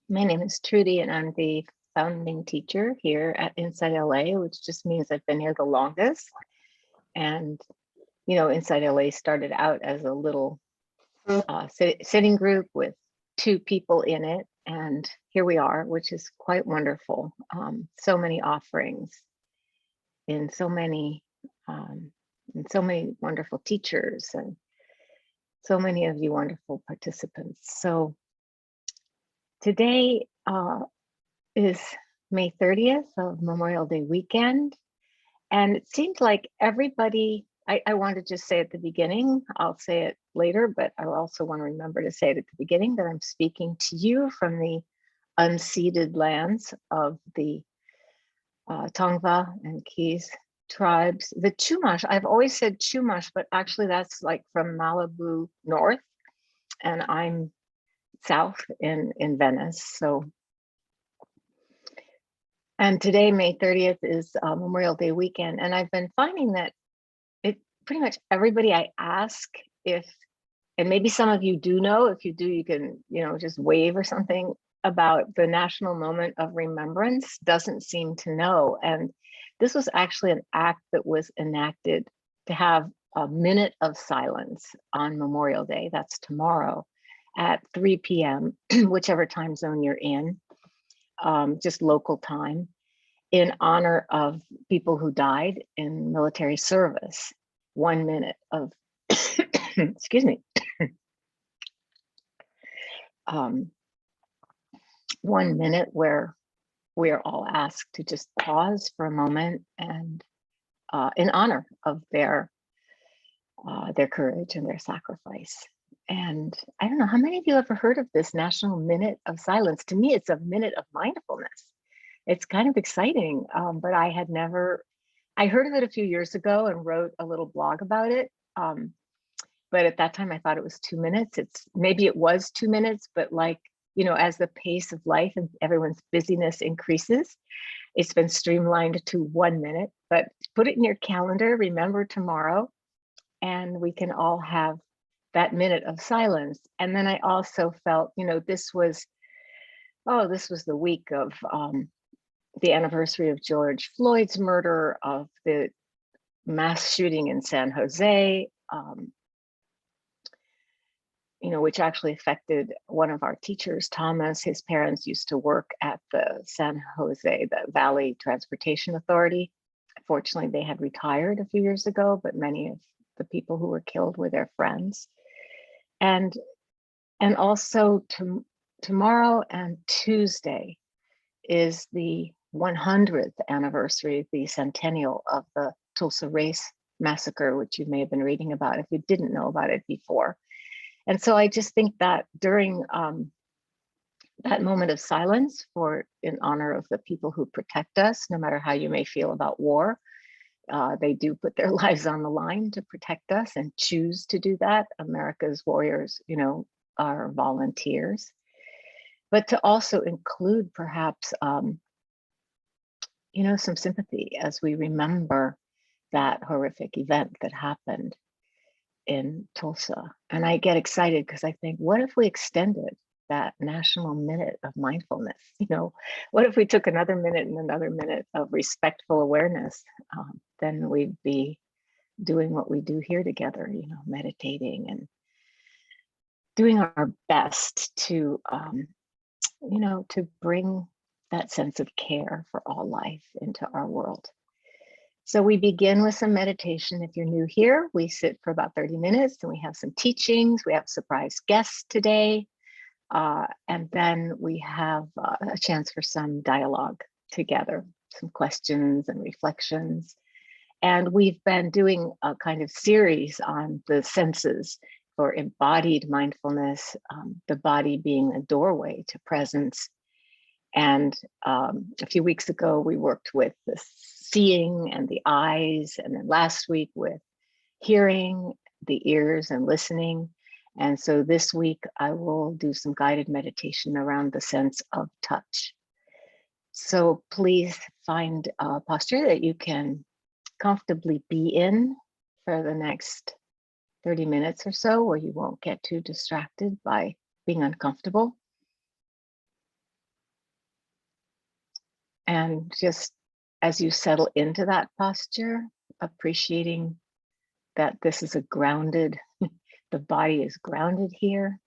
My name is Trudy, and I'm the founding teacher here at InsightLA, which just means I've been here the longest. And, InsightLA started out as a little sitting group with 2 people in it. And here we are, which is quite wonderful. So many offerings in so many wonderful teachers and so many of you wonderful participants. So today is May 30th of Memorial Day weekend. And it seemed like everybody, I want to just say at the beginning, I'll say it later, but I also want to remember to say it at the beginning that I'm speaking to you from the unceded lands of the Tongva and Keys tribes. The Chumash, I've always said Chumash, but actually that's like from Malibu north, and I'm south in Venice. So, and today, May 30th, is Memorial Day weekend, and I've been finding that pretty much everybody I ask if, and maybe some of you do know, if you do, you can, just wave or something about the national moment of remembrance, doesn't seem to know. And this was actually an act that was enacted to have a minute of silence on Memorial Day. That's tomorrow at 3 p.m., whichever time zone you're in, just local time, in honor of people who died in military service. 1 minute of, excuse me, 1 minute where we are all asked to just pause for a moment and in honor of their courage and their sacrifice. And I don't know, how many of you ever heard of this National Minute of Silence? To me, it's a minute of mindfulness. It's kind of exciting, but I heard of it a few years ago and wrote a little blog about it. But at that time, I thought it was 2 minutes. Maybe it was 2 minutes, but as the pace of life and everyone's busyness increases, it's been streamlined to 1 minute. But put it in your calendar, remember tomorrow, and we can all have that minute of silence. And then I also felt, this was the week of the anniversary of George Floyd's murder, of the mass shooting in San Jose, which actually affected one of our teachers, Thomas. His parents used to work at the San Jose, the Valley Transportation Authority. Fortunately, they had retired a few years ago, but many of the people who were killed were their friends. And also tomorrow and Tuesday is the 100th anniversary, the centennial of the Tulsa Race Massacre, which you may have been reading about if you didn't know about it before. And so I just think that during that moment of silence in honor of the people who protect us, no matter how you may feel about war, they do put their lives on the line to protect us and choose to do that. America's warriors, are volunteers. But to also include perhaps, some sympathy as we remember that horrific event that happened in Tulsa. And I get excited because I think, what if we extended that National Minute of Mindfulness? What if we took another minute and another minute of respectful awareness? Then we'd be doing what we do here together, meditating and doing our best to, to bring that sense of care for all life into our world. So we begin with some meditation. If you're new here, we sit for about 30 minutes and we have some teachings. We have surprise guests today. And then we have a chance for some dialogue together, some questions and reflections. And we've been doing a kind of series on the senses for embodied mindfulness, the body being a doorway to presence. And a few weeks ago, we worked with the seeing and the eyes, and then last week with hearing, the ears, and listening. And so this week, I will do some guided meditation around the sense of touch. So please find a posture that you can comfortably be in for the next 30 minutes or so, where you won't get too distracted by being uncomfortable. And just as you settle into that posture, appreciating that this is a grounded, the body is grounded here.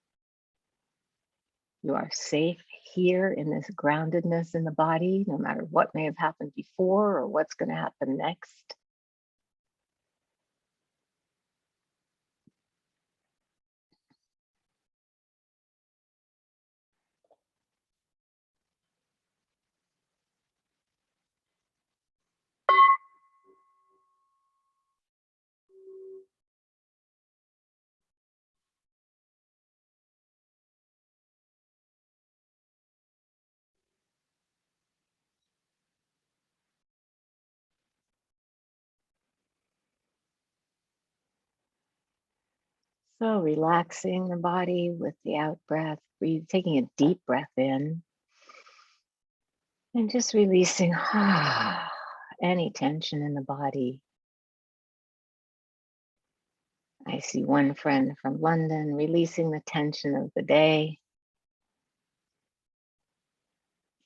You are safe here in this groundedness in the body, no matter what may have happened before or what's going to happen next. So relaxing the body with the out breath, breathe, taking a deep breath in and just releasing any tension in the body. I see one friend from London releasing the tension of the day.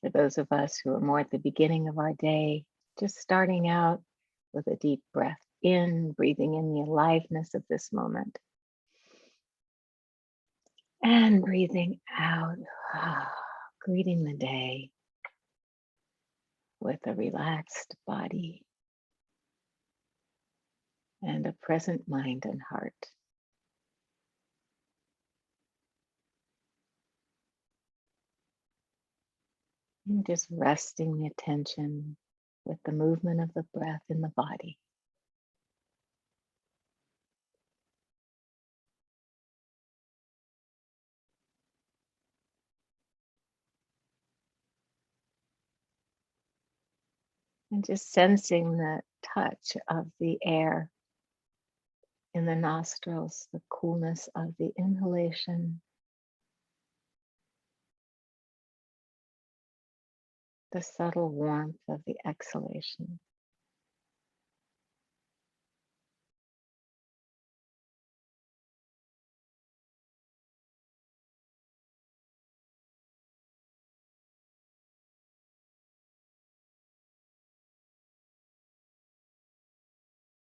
For those of us who are more at the beginning of our day, just starting out with a deep breath in, breathing in the aliveness of this moment. And breathing out, greeting the day with a relaxed body and a present mind and heart. And just resting the attention with the movement of the breath in the body. And just sensing the touch of the air in the nostrils, the coolness of the inhalation, the subtle warmth of the exhalation.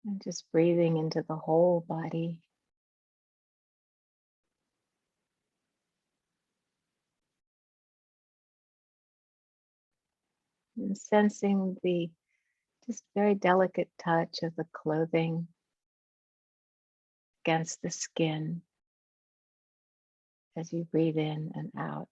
And just breathing into the whole body. And sensing the just very delicate touch of the clothing against the skin as you breathe in and out.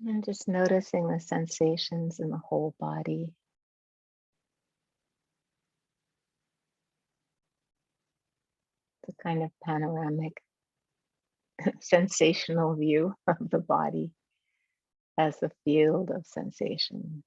And just noticing the sensations in the whole body. The kind of panoramic sensational view of the body as a field of sensation.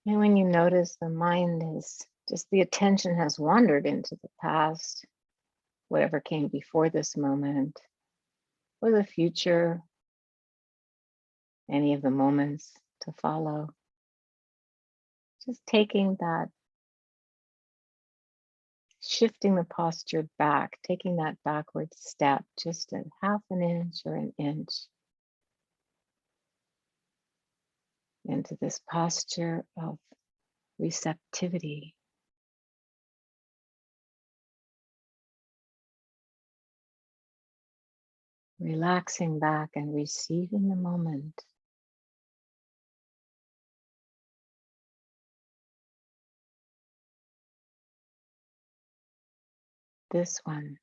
And when you notice the mind is just the attention has wandered into the past, whatever came before this moment, or the future, any of the moments to follow, just taking that, shifting the posture back, taking that backward step, just a half an inch or an inch into this posture of receptivity. Relaxing back and receiving the moment. This one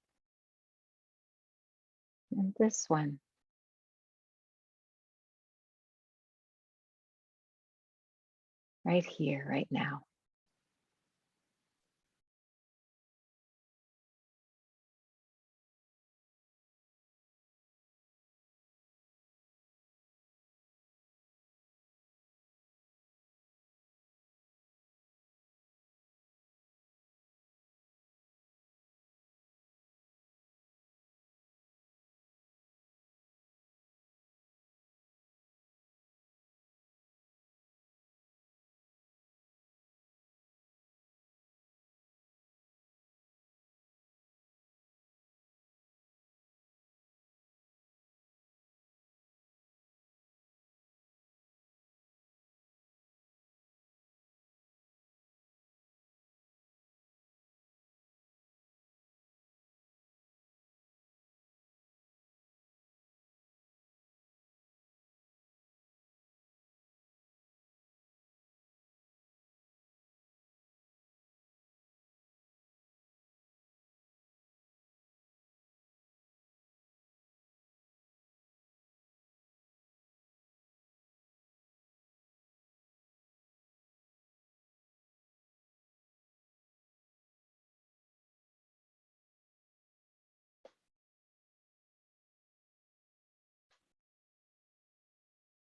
and this one. Right here, right now.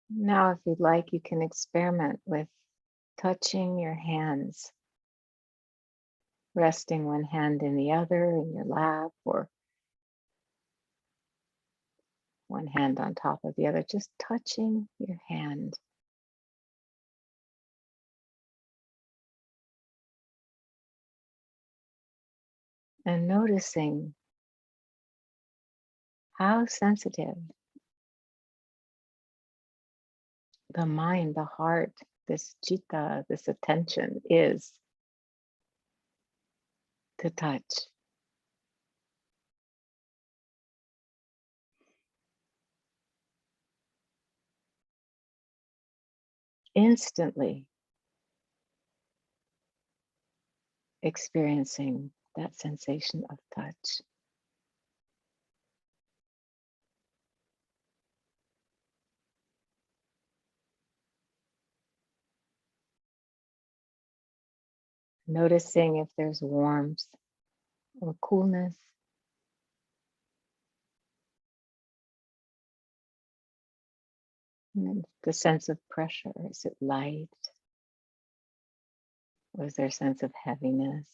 Now, if you'd like, you can experiment with touching your hands, resting one hand in the other in your lap, or one hand on top of the other, just touching your hand. And noticing how sensitive the mind, the heart, this citta, this attention is to touch. Instantly experiencing that sensation of touch. Noticing if there's warmth or coolness. And the sense of pressure, is it light? Or is there a sense of heaviness?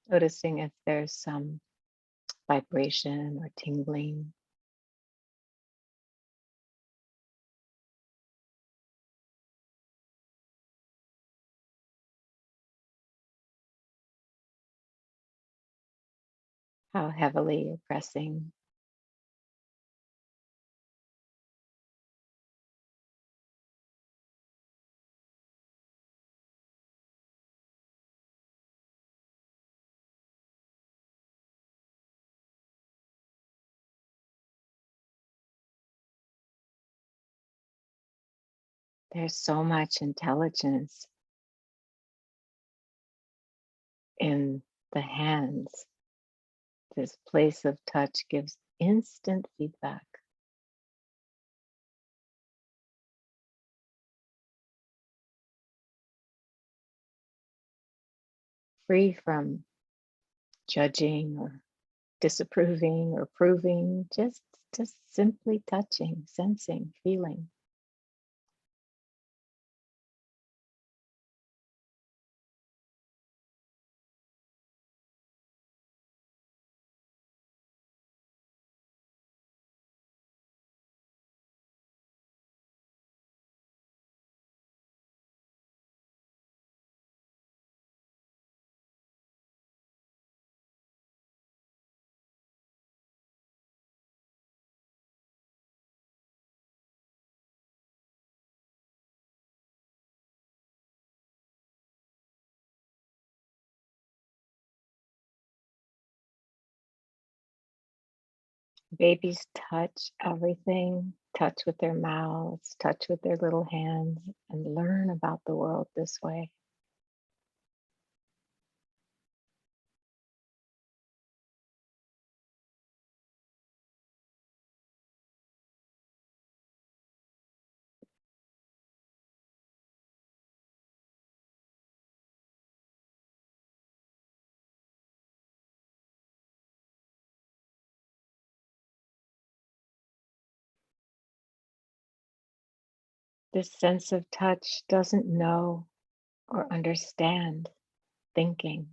Noticing if there's some vibration or tingling. How heavily you're pressing. There's so much intelligence in the hands. This place of touch gives instant feedback. Free from judging or disapproving or proving, just simply touching, sensing, feeling. Babies touch everything, touch with their mouths, touch with their little hands, and learn about the world this way. This sense of touch doesn't know or understand thinking.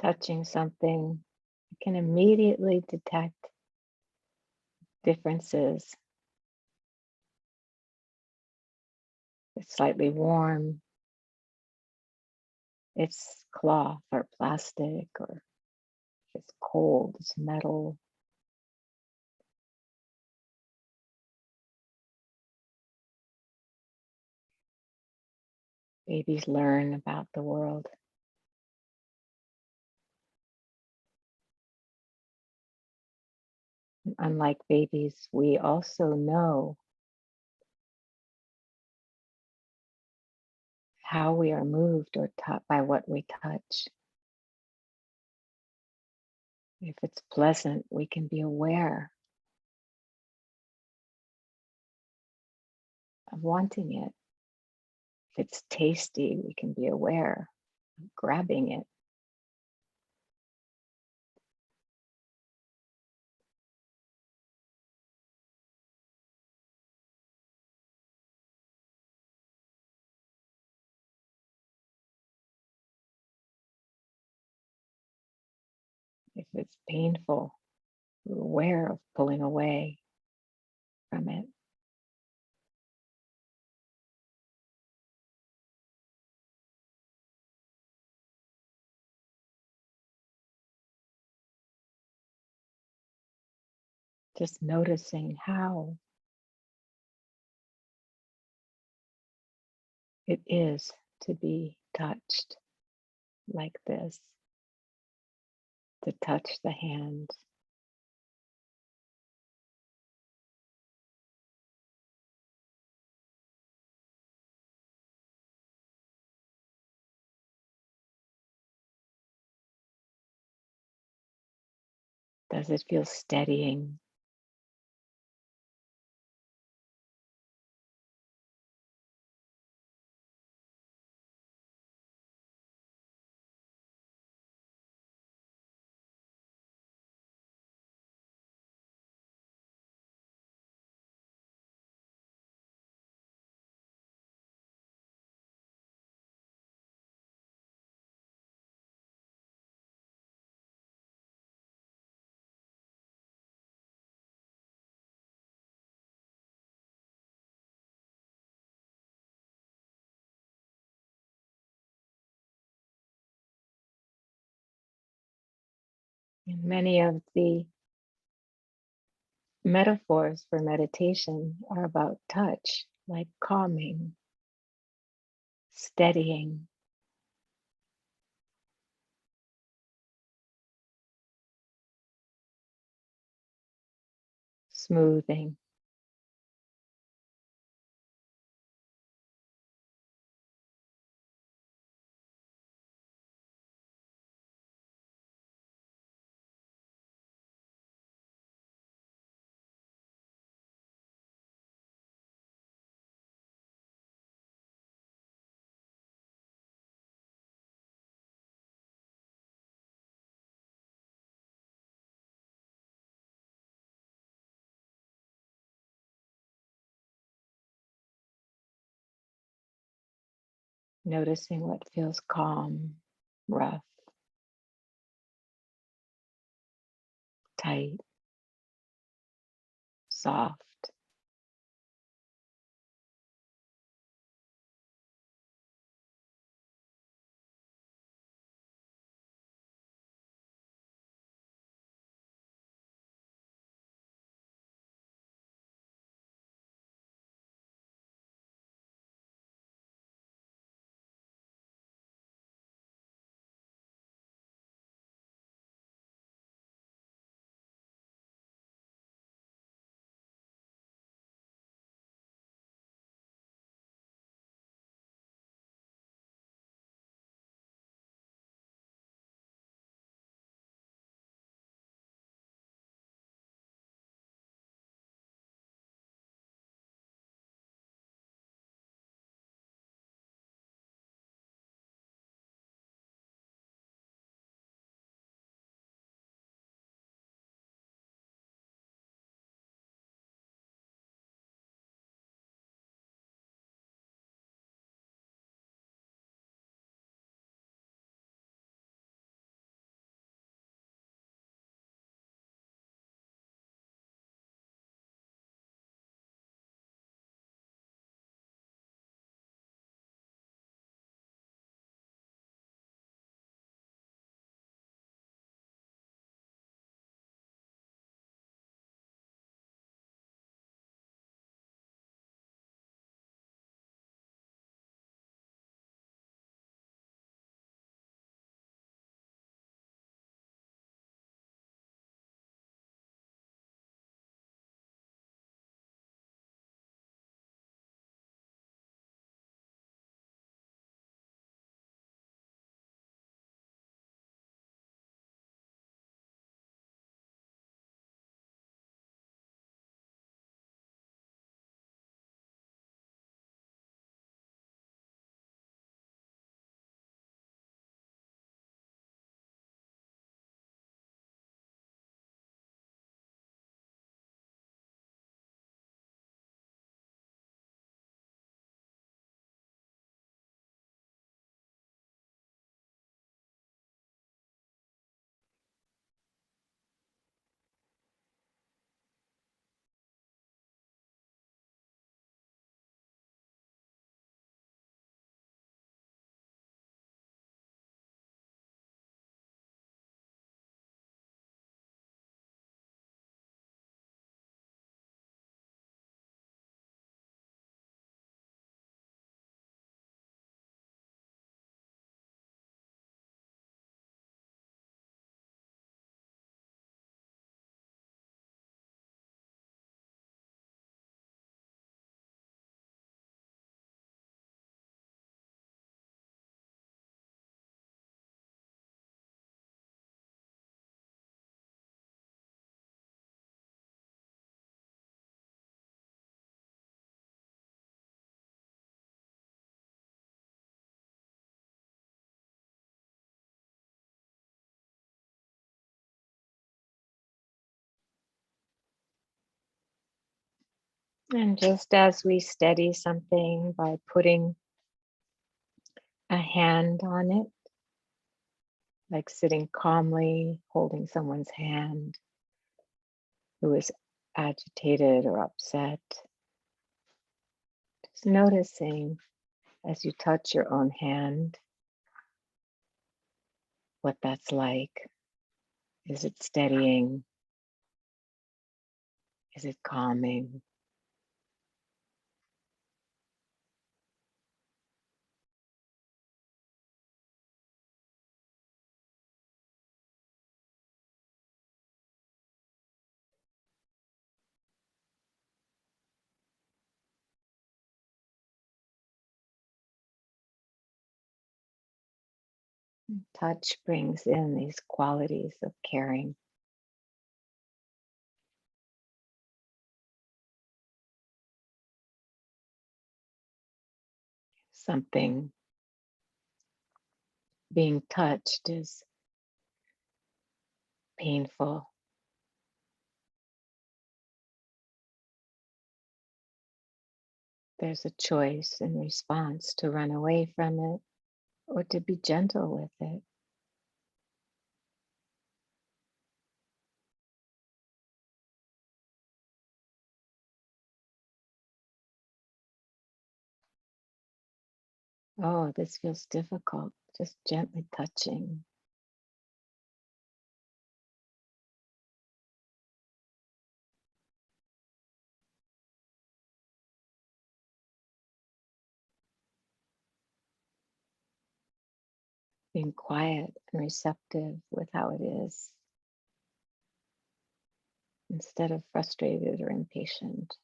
Touching something can immediately detect differences. It's slightly warm, it's cloth or plastic, or it's cold, it's metal. Babies learn about the world. And unlike babies, we also know how we are moved or taught by what we touch. If it's pleasant, we can be aware of wanting it. If it's tasty, we can be aware of grabbing it. If it's painful, we're aware of pulling away from it. Just noticing how it is to be touched like this, to touch the hand. Does it feel steadying? And many of the metaphors for meditation are about touch, like calming, steadying, smoothing. Noticing what feels calm, rough, tight, soft. And just as we steady something by putting a hand on it, like sitting calmly, holding someone's hand who is agitated or upset, just noticing as you touch your own hand what that's like. Is it steadying? Is it calming? Touch brings in these qualities of caring. Something being touched is painful. There's a choice in response to run away from it or to be gentle with it. Oh, this feels difficult. Just gently touching. Being quiet and receptive with how it is instead of frustrated or impatient.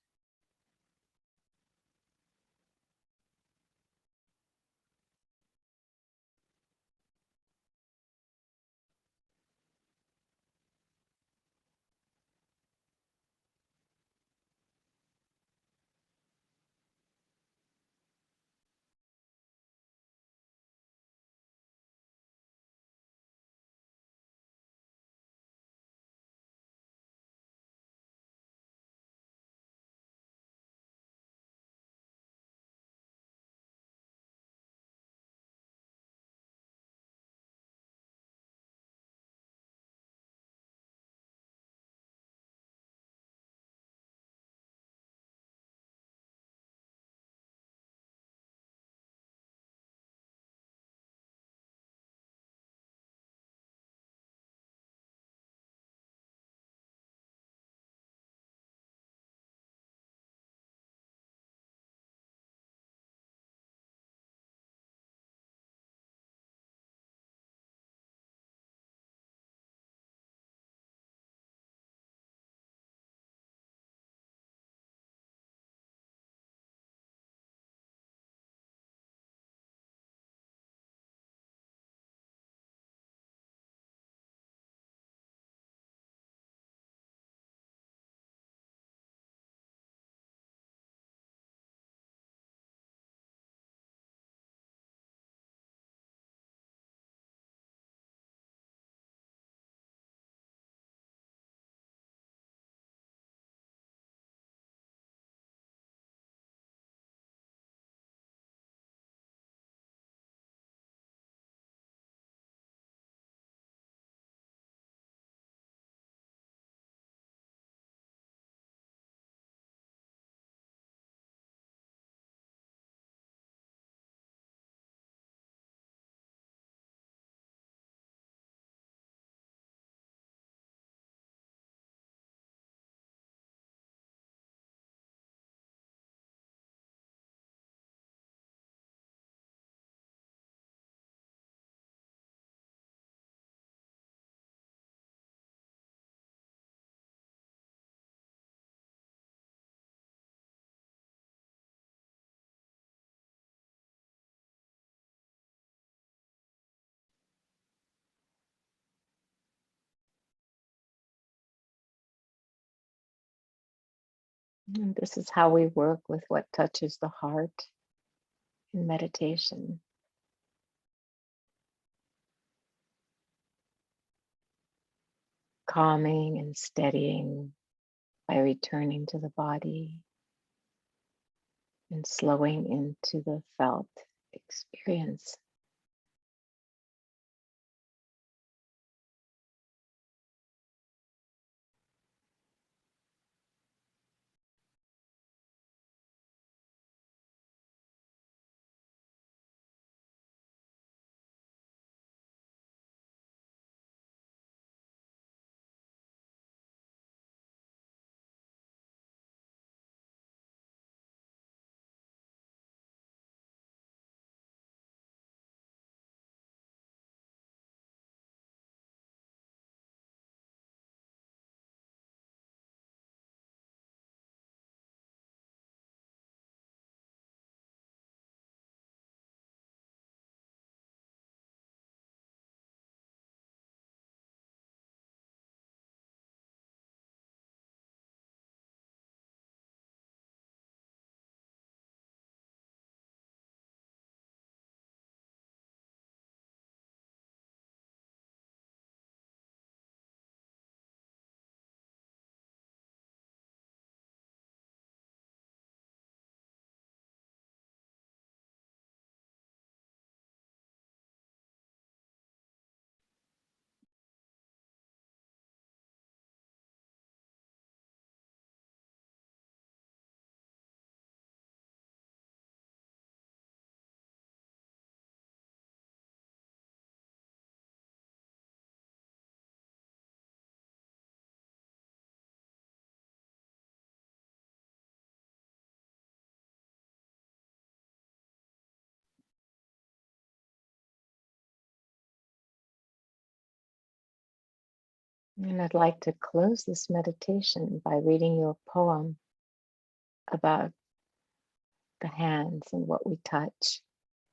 And this is how we work with what touches the heart in meditation. Calming and steadying by returning to the body and slowing into the felt experience. And I'd like to close this meditation by reading you a poem about the hands and what we touch.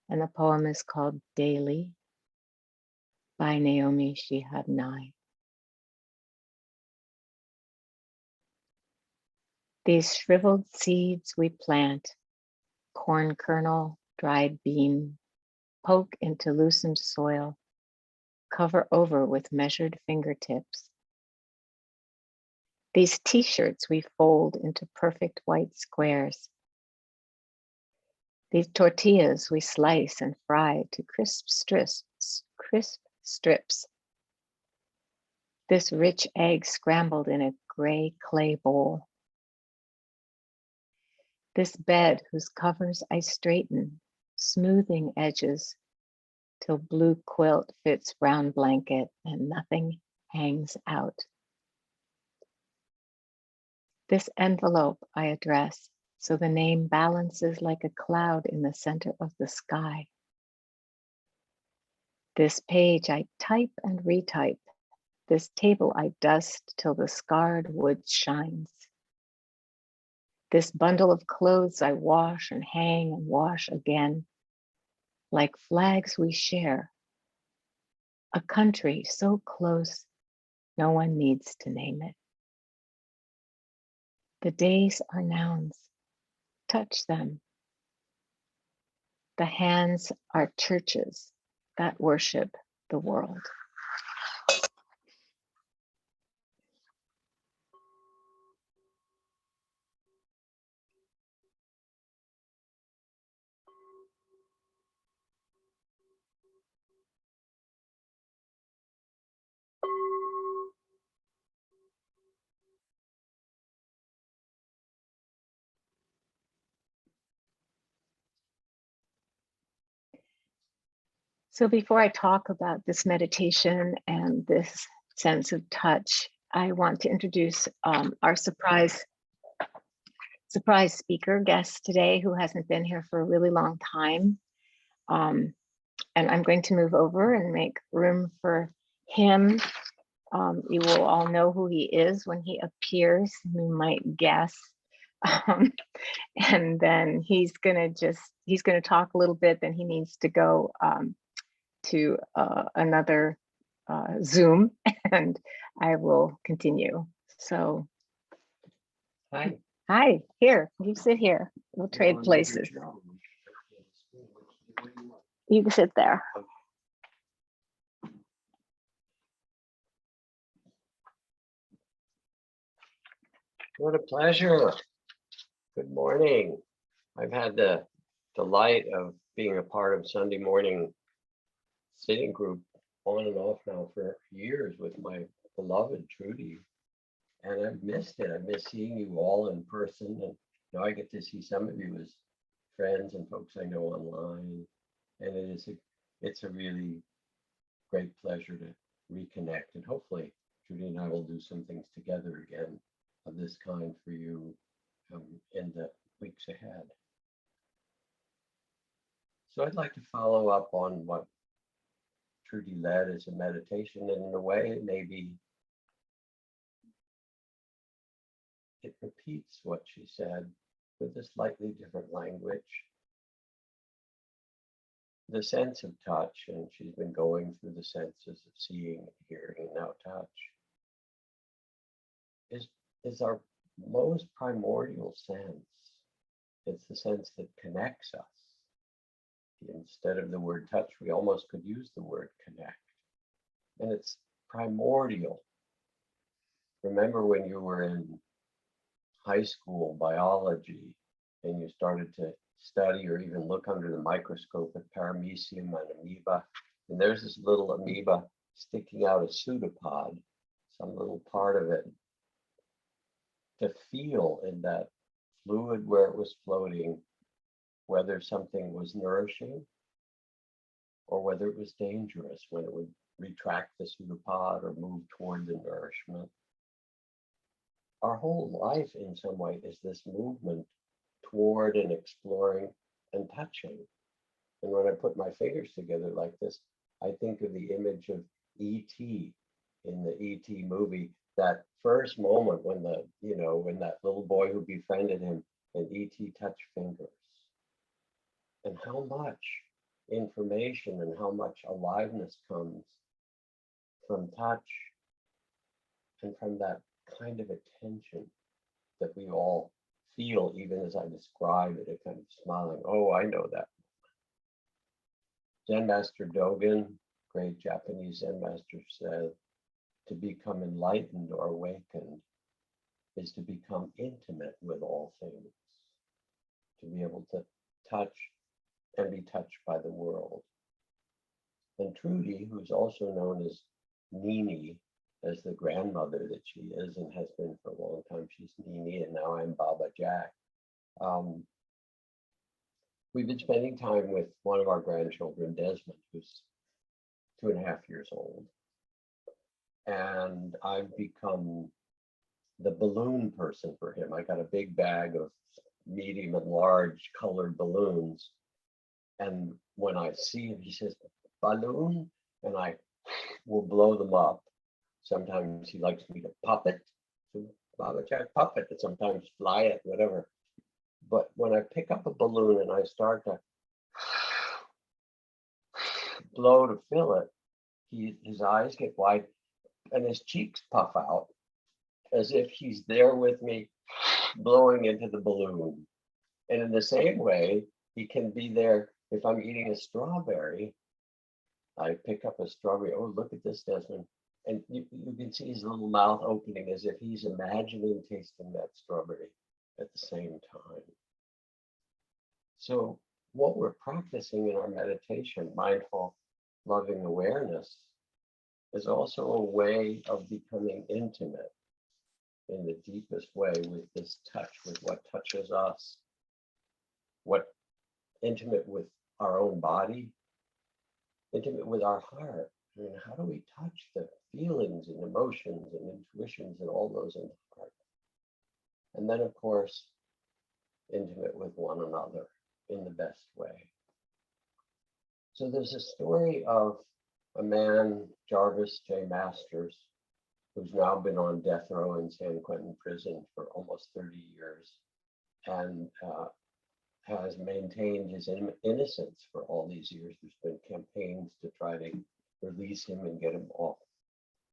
And the poem is called Daily by Naomi Shihab Nye. These shriveled seeds we plant, corn kernel, dried bean, poke into loosened soil, cover over with measured fingertips. These t-shirts we fold into perfect white squares. These tortillas we slice and fry to crisp strips. This rich egg scrambled in a gray clay bowl. This bed whose covers I straighten, smoothing edges till blue quilt fits brown blanket and nothing hangs out. This envelope I address so the name balances like a cloud in the center of the sky. This page I type and retype. This table I dust till the scarred wood shines. This bundle of clothes I wash and hang and wash again, like flags we share. A country so close, no one needs to name it. The days are nouns, touch them. The hands are churches that worship the world. So before I talk about this meditation and this sense of touch, I want to introduce our surprise speaker guest today who hasn't been here for a really long time. And I'm going to move over and make room for him. You will all know who he is when he appears. You might guess. And then he's gonna talk a little bit, then he needs to go to another Zoom, and I will continue. So, hi, here, you sit here. We'll trade places. You can sit there. What a pleasure. Good morning. I've had the delight of being a part of Sunday morning sitting group on and off now for years with my beloved Trudy. And I've missed it. I miss seeing you all in person. And now I get to see some of you as friends and folks I know online. And it's a really great pleasure to reconnect. And hopefully Trudy and I will do some things together again of this kind for you in the weeks ahead. So I'd like to follow up on what Trudy led as a meditation, and in a way maybe it repeats what she said with a slightly different language. The sense of touch, and she's been going through the senses of seeing, hearing, and now touch, is our most primordial sense. It's the sense that connects us. Instead of the word touch, we almost could use the word connect. And it's primordial. Remember when you were in high school biology and you started to study or even look under the microscope at paramecium and amoeba, and there's this little amoeba sticking out a pseudopod, some little part of it, to feel in that fluid where it was floating whether something was nourishing or whether it was dangerous when it would retract the pseudopod or move toward the nourishment. Our whole life in some way is this movement toward and exploring and touching. And when I put my fingers together like this, I think of the image of E.T. in the E.T. movie, that first moment when when that little boy who befriended him and E.T. touched fingers, and how much information and how much aliveness comes from touch and from that kind of attention that we all feel, even as I describe it, a kind of smiling, oh, I know that. Zen Master Dogen, great Japanese Zen master, said, to become enlightened or awakened is to become intimate with all things, to be able to touch and be touched by the world. And Trudy, who's also known as Nini, as the grandmother that she is and has been for a long time, she's Nini, and now I'm Baba Jack. We've been spending time with one of our grandchildren, Desmond, who's 2.5 years old. And I've become the balloon person for him. I got a big bag of medium and large colored balloons. And when I see him, he says, balloon, and I will blow them up. Sometimes he likes me to pop it, so Baba Jack, pop it, and sometimes fly it, whatever. But when I pick up a balloon and I start to blow to fill it, his eyes get wide and his cheeks puff out as if he's there with me blowing into the balloon. And in the same way, he can be there if I'm eating a strawberry. I pick up a strawberry. Oh, look at this, Desmond. And you can see his little mouth opening as if he's imagining tasting that strawberry at the same time. So what we're practicing in our meditation, mindful, loving awareness, is also a way of becoming intimate in the deepest way with this touch, with what touches us, what intimate with our own body, intimate with our heart. I mean, how do we touch the feelings and emotions and intuitions and all those in the heart? And then, of course, intimate with one another in the best way. So there's a story of a man, Jarvis J. Masters, who's now been on death row in San Quentin prison for almost 30 years and has maintained his innocence for all these years. There's been campaigns to try to release him and get him off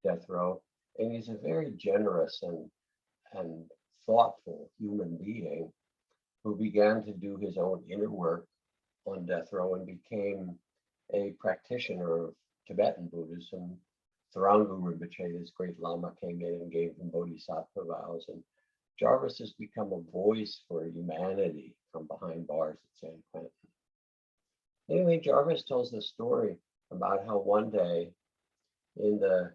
death row. And he's a very generous and thoughtful human being who began to do his own inner work on death row and became a practitioner of Tibetan Buddhism. Thrangu Rinpoche, this great Lama, came in and gave him bodhisattva vows. And Jarvis has become a voice for humanity from behind bars at San Quentin. Anyway, Jarvis tells the story about how one day in the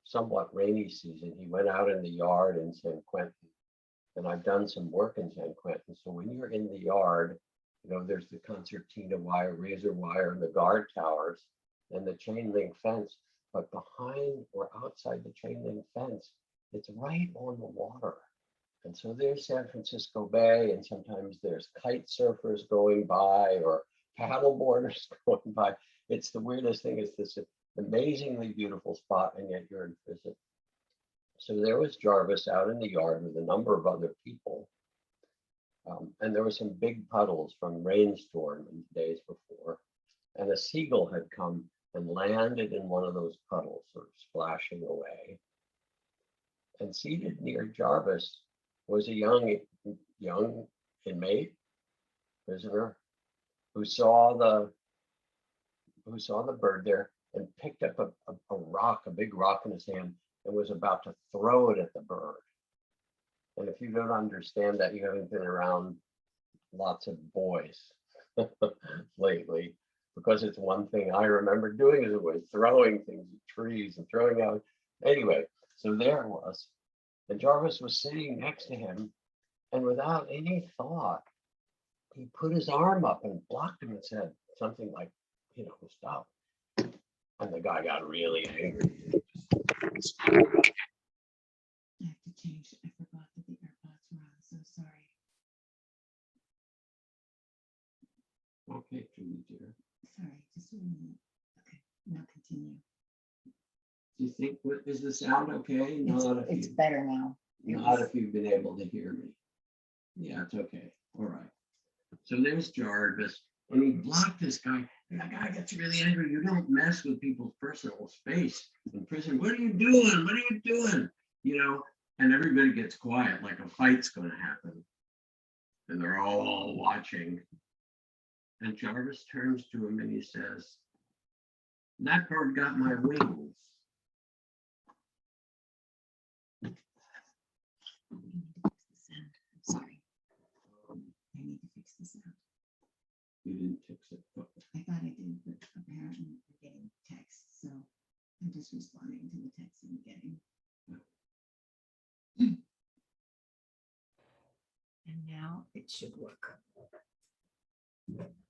somewhat rainy season, he went out in the yard in San Quentin. And I've done some work in San Quentin. So when you're in the yard, there's the concertina wire, razor wire, and the guard towers, and the chain link fence. But behind or outside the chain link fence, it's right on the water. And so there's San Francisco Bay, and sometimes there's kite surfers going by or paddle boarders going by. It's the weirdest thing. It's this amazingly beautiful spot, and yet you're in prison. So there was Jarvis out in the yard with a number of other people. And there were some big puddles from rainstorm in the days before. And a seagull had come and landed in one of those puddles, sort of splashing away. And seated near Jarvis was a young inmate, prisoner, who saw the bird there and picked up a rock, a big rock in his hand, and was about to throw it at the bird. And if you don't understand that, you haven't been around lots of boys lately, because it's one thing I remember doing as a boy, throwing things at trees and throwing out. Anyway, so there it was. And Jarvis was sitting next to him, and without any thought, he put his arm up and blocked him and said something like, stop. And the guy got really angry. I have to change. I forgot that the AirPods were on. So sorry. Okay, Julie dear. Sorry, just a minute. Okay, now continue. Do you think, is the sound okay? Not if It's you, better now. not if you've been able to hear me. Yeah, it's okay. All right. So there's Jarvis, and he blocked this guy. And that guy gets really angry. You don't mess with people's personal space in prison. What are you doing? What are you doing? You know, and everybody gets quiet, like a fight's going to happen. And they're all watching. And Jarvis turns to him and he says, "That bird got my wings." I'm sorry. I need to fix the sound. You didn't fix it. I thought I did, but apparently we're getting text, so I'm just responding to the text I'm getting. And now it should work.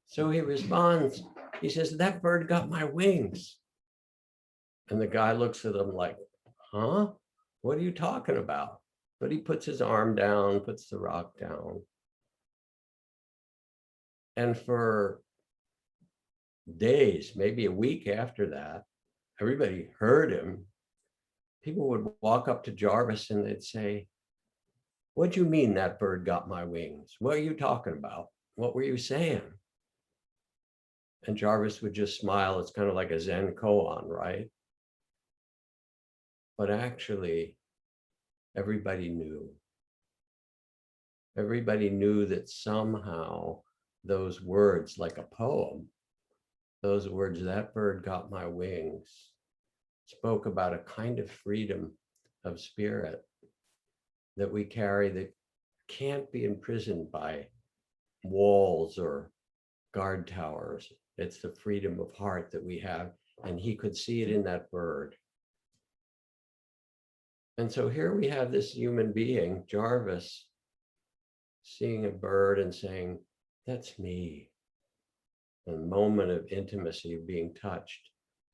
So he responds, he says, "That bird got my wings." And the guy looks at him like, "Huh? What are you talking about?" But he puts his arm down, puts the rock down. And for days, maybe a week after that, everybody heard him. People would walk up to Jarvis and they'd say, "What do you mean that bird got my wings? What are you talking about? What were you saying?" And Jarvis would just smile. It's kind of like a Zen koan, right? But actually, everybody knew. Everybody knew that somehow those words, like a poem, those words, "That bird got my wings," spoke about a kind of freedom of spirit that we carry that can't be imprisoned by walls or guard towers. It's the freedom of heart that we have. And he could see it in that bird. And so here we have this human being, Jarvis, seeing a bird and saying, "That's me." A moment of intimacy, of being touched.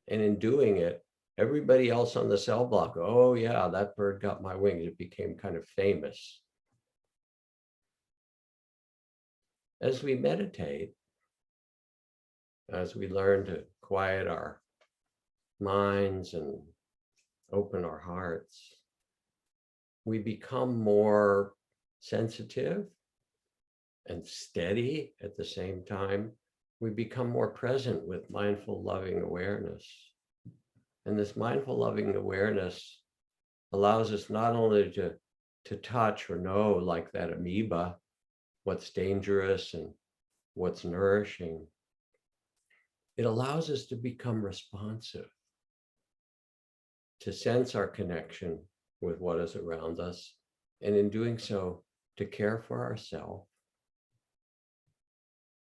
And in doing it, everybody else on the cell block, "Oh yeah, that bird got my wings." It became kind of famous. As we meditate, as we learn to quiet our minds and open our hearts, we become more sensitive and steady at the same time. We become more present with mindful, loving awareness. And this mindful, loving awareness allows us not only to touch or know, like that amoeba, what's dangerous and what's nourishing. It allows us to become responsive, to sense our connection with what is around us, and in doing so, to care for ourselves,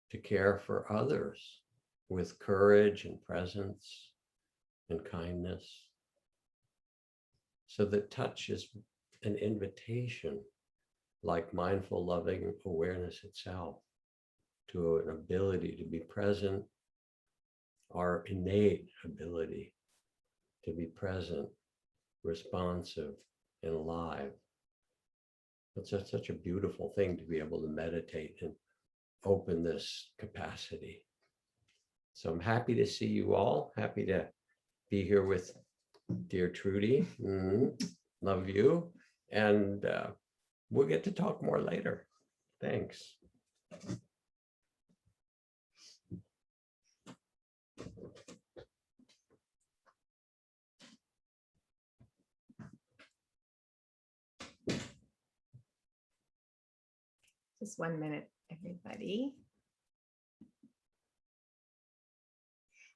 to care for others with courage and presence and kindness. So that touch is an invitation, like mindful, loving awareness itself, to an ability to be present, our innate ability to be present, responsive, and alive. It's such a beautiful thing to be able to meditate and open this capacity. So I'm happy to see you all, happy to be here with dear Trudy. Love you. And we'll get to talk more later. Thanks. Just 1 minute, everybody.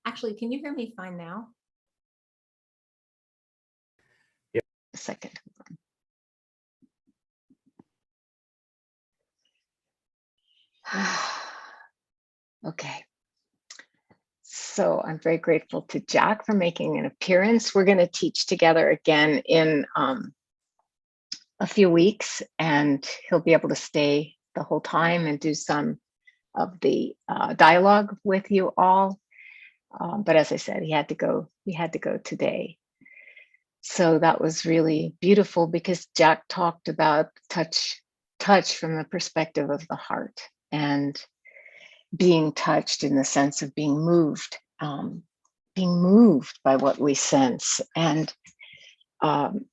Actually, can you hear me fine now? A second. Okay. So I'm very grateful to Jack for making an appearance. We're going to teach together again in a few weeks, and he'll be able to stay the whole time and do some of the dialogue with you all. But as I said, he had to go today. So that was really beautiful because Jack talked about touch from the perspective of the heart and being touched in the sense of being moved being moved by what we sense. And um,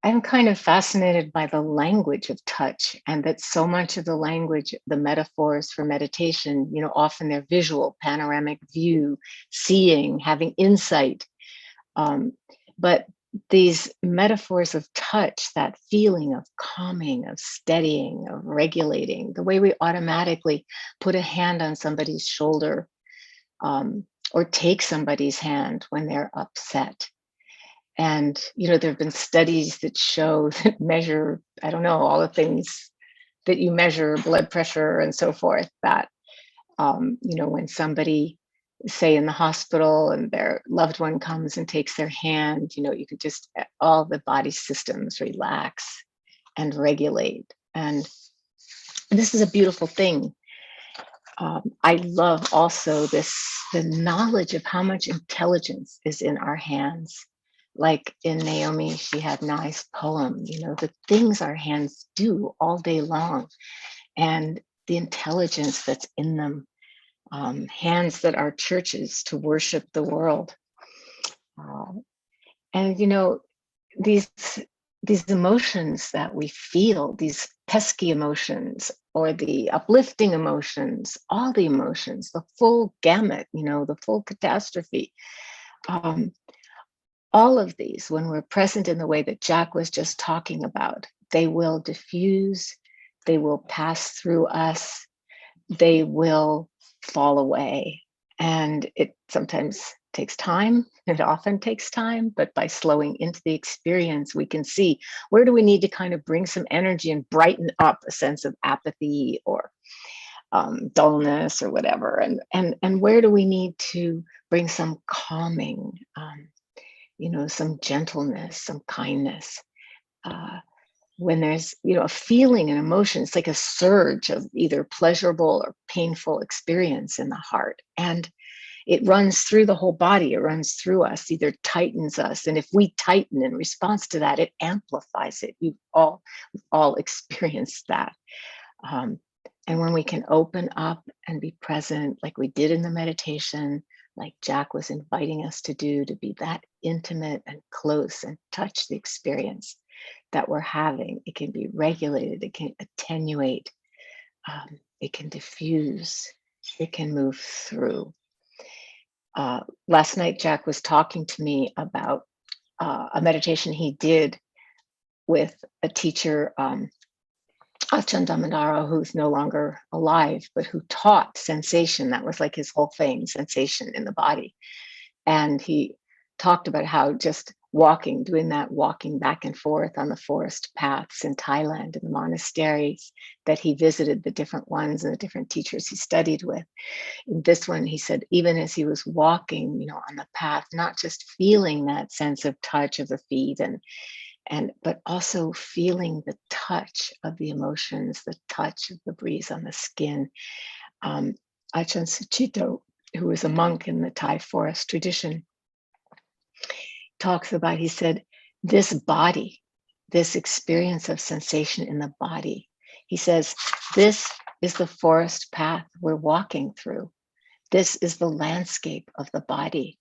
I'm kind of fascinated by the language of touch, and that so much of the language, the metaphors for meditation, often they're visual, panoramic view, seeing, having insight. But these metaphors of touch, that feeling of calming, of steadying, of regulating, the way we automatically put a hand on somebody's shoulder, or take somebody's hand when they're upset. And, there have been studies that show that measure, I don't know, all the things that you measure, blood pressure and so forth, that, when somebody, say in the hospital and their loved one comes and takes their hand, you could just, all the body systems relax and regulate. And this is a beautiful thing. I love also the knowledge of how much intelligence is in our hands. Like in Naomi, she had a nice poem, the things our hands do all day long, and the intelligence that's in them. Hands that are churches to worship the world. And these these emotions that we feel, these pesky emotions or the uplifting emotions, all the emotions, the full gamut, the full catastrophe. All of these, when we're present in the way that Jack was just talking about, they will diffuse, they will pass through us, they will fall away. And it sometimes takes time. It often takes time, but by slowing into the experience, we can see where do we need to kind of bring some energy and brighten up a sense of apathy or dullness or whatever. And where do we need to bring some calming, some gentleness, some kindness. When there's, a feeling and emotion, it's like a surge of either pleasurable or painful experience in the heart. And it runs through the whole body. It runs through us, either tightens us. And if we tighten in response to that, it amplifies it. We've all experienced that. And when we can open up and be present, like we did in the meditation, like Jack was inviting us to do, to be that intimate and close and touch the experience that we're having, it can be regulated, it can attenuate, it can diffuse, it can move through. Last night, Jack was talking to me about a meditation he did with a teacher, Ajahn Damodara, who's no longer alive, but who taught sensation. That was like his whole thing, sensation in the body. And he talked about how just doing that walking back and forth on the forest paths in Thailand, in the monasteries that he visited, the different ones and the different teachers he studied with. In this one, he said, even as he was walking, on the path, not just feeling that sense of touch of the feet but also feeling the touch of the emotions, the touch of the breeze on the skin. Ajahn Suchito, who was a monk in the Thai forest tradition, talks about, he said, this body, this experience of sensation in the body, he says, this is the forest path we're walking through. This is the landscape of the body.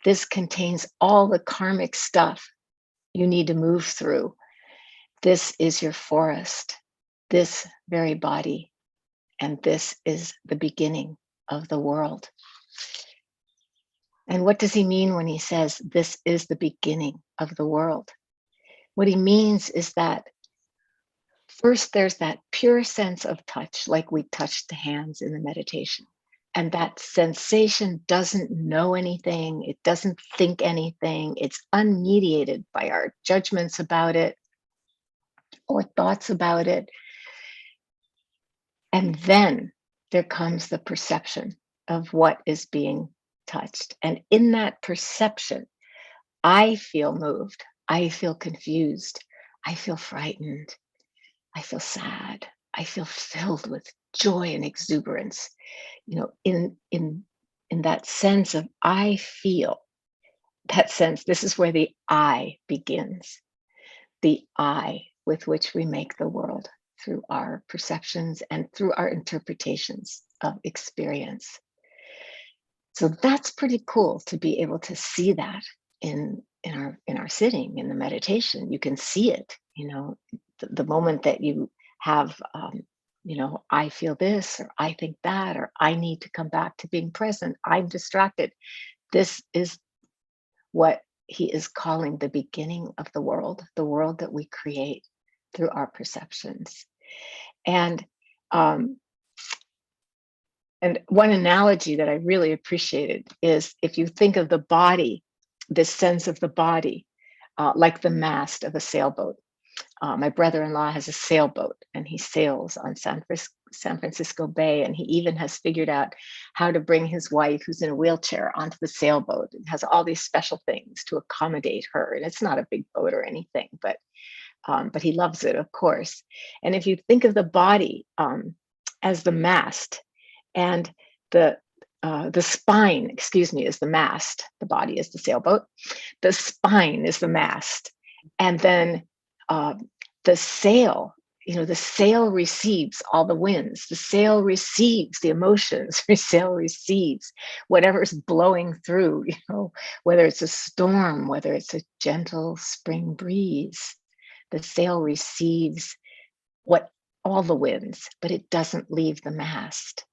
This contains all the karmic stuff you need to move through. This is your forest, this very body, and this is the beginning of the world. And what does he mean when he says, this is the beginning of the world? What he means is that first there's that pure sense of touch, like we touched the hands in the meditation. And that sensation doesn't know anything. It doesn't think anything. It's unmediated by our judgments about it or thoughts about it. And then there comes the perception of what is being touched. And in that perception, I feel moved. I feel confused. I feel frightened. I feel sad. I feel filled with joy and exuberance. In that sense of I feel, that sense, this is where the I begins. The I with which we make the world through our perceptions and through our interpretations of experience. So that's pretty cool to be able to see that in our sitting, in the meditation. You can see it, the moment that you have, I feel this, or I think that, or I need to come back to being present. I'm distracted. This is what he is calling the beginning of the world that we create through our perceptions. And one analogy that I really appreciated is if you think of the body, this sense of the body, like the mast of a sailboat. My brother-in-law has a sailboat and he sails on San Francisco Bay, and he even has figured out how to bring his wife, who's in a wheelchair, onto the sailboat, and has all these special things to accommodate her. And it's not a big boat or anything, but he loves it, of course. And if you think of the body as the mast, and the spine, excuse me, is the mast. The body is the sailboat. The spine is the mast, and then the sail. The sail receives all the winds. The sail receives the emotions. The sail receives whatever's blowing through. Whether it's a storm, whether it's a gentle spring breeze, the sail receives all the winds, but it doesn't leave the mast.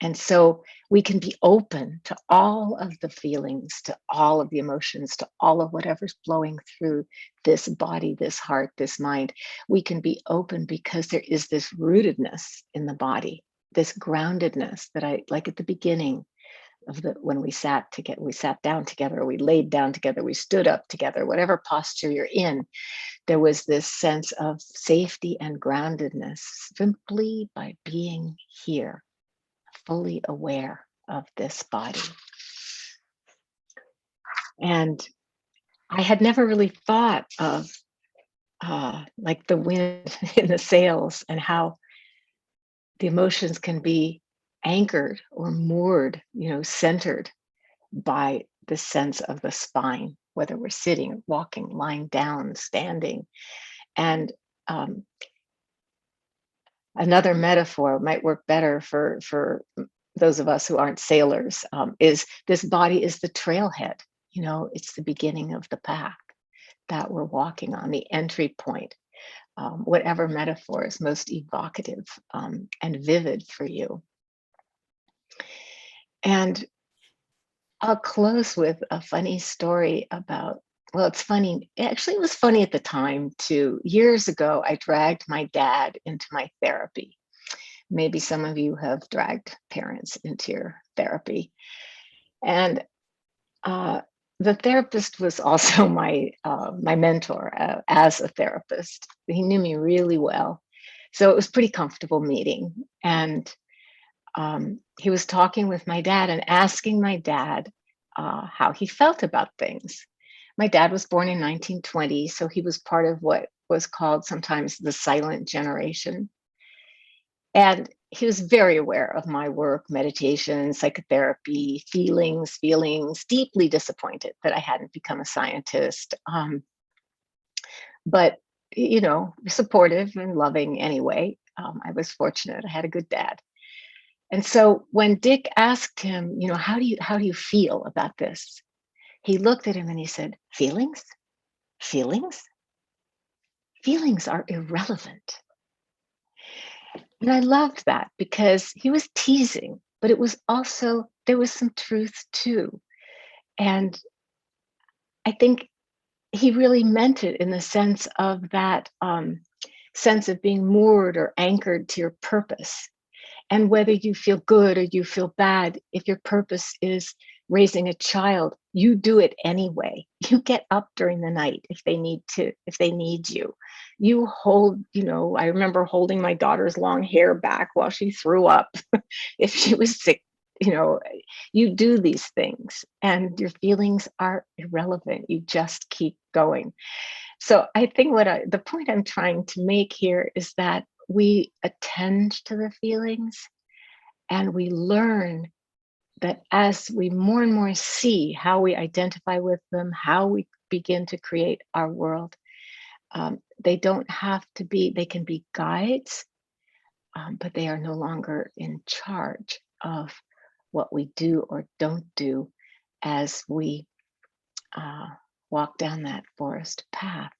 And so we can be open to all of the feelings, to all of the emotions, to all of whatever's blowing through this body, this heart, this mind. We can be open because there is this rootedness in the body, this groundedness that I like at the beginning of when we sat down together, we laid down together, we stood up together, whatever posture you're in, there was this sense of safety and groundedness simply by being here, fully aware of this body. And I had never really thought of like the wind in the sails, and how the emotions can be anchored or moored, centered by the sense of the spine, whether we're sitting, walking, lying down, standing. And another metaphor might work better for those of us who aren't sailors, is this body is the trailhead. It's the beginning of the path that we're walking on, the entry point, whatever metaphor is most evocative and vivid for you. And I'll close with a funny story about, well, it's funny. Actually, it was funny at the time too. Years ago, I dragged my dad into my therapy. Maybe some of you have dragged parents into your therapy. And the therapist was also my mentor as a therapist. He knew me really well. So it was a pretty comfortable meeting. And he was talking with my dad and asking my dad how he felt about things. My dad was born in 1920, so he was part of what was called sometimes the silent generation. And he was very aware of my work, meditation, psychotherapy, feelings, deeply disappointed that I hadn't become a scientist. But, supportive and loving anyway. I was fortunate. I had a good dad. And so when Dick asked him, how do you feel about this? He looked at him and he said, feelings? Feelings? Feelings are irrelevant. And I loved that because he was teasing, but it was also, there was some truth too. And I think he really meant it in the sense of that sense of being moored or anchored to your purpose. And whether you feel good or you feel bad, if your purpose is raising a child, you do it anyway. You get up during the night if they need you. You hold, I remember holding my daughter's long hair back while she threw up. If she was sick, you do these things and your feelings are irrelevant. You just keep going. So I think the point I'm trying to make here is that we attend to the feelings and we learn that as we more and more see how we identify with them, how we begin to create our world, they don't have to be, they can be guides, but they are no longer in charge of what we do or don't do as we walk down that forest path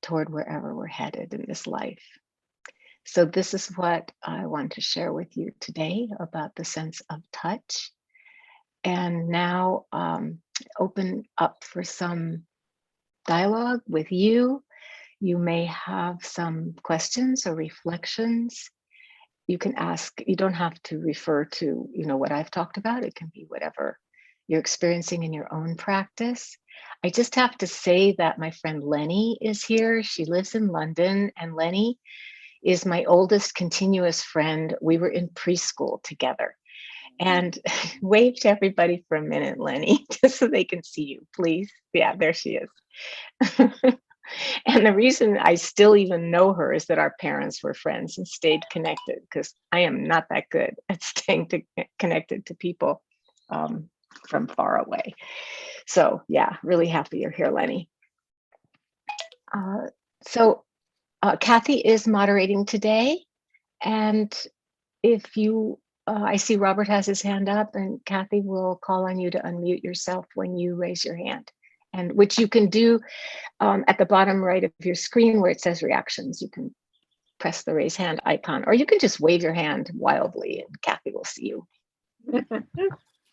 toward wherever we're headed in this life. So this is what I want to share with you today about the sense of touch. And now open up for some dialogue with you. You may have some questions or reflections. You can ask, you don't have to refer to, what I've talked about. It can be whatever you're experiencing in your own practice. I just have to say that my friend Lenny is here. She lives in London, and Lenny is my oldest continuous friend. We were in preschool together. And wave to everybody for a minute, Lenny, just so they can see you, please. Yeah, there she is. And the reason I still even know her is that our parents were friends and stayed connected, because I am not that good at staying connected to people from far away. So yeah, really happy you're here, Lenny. So Kathy is moderating today. And if you, I see Robert has his hand up, and Kathy will call on you to unmute yourself when you raise your hand, and which you can do at the bottom right of your screen where it says reactions. You can press the raise hand icon, or you can just wave your hand wildly and Kathy will see you.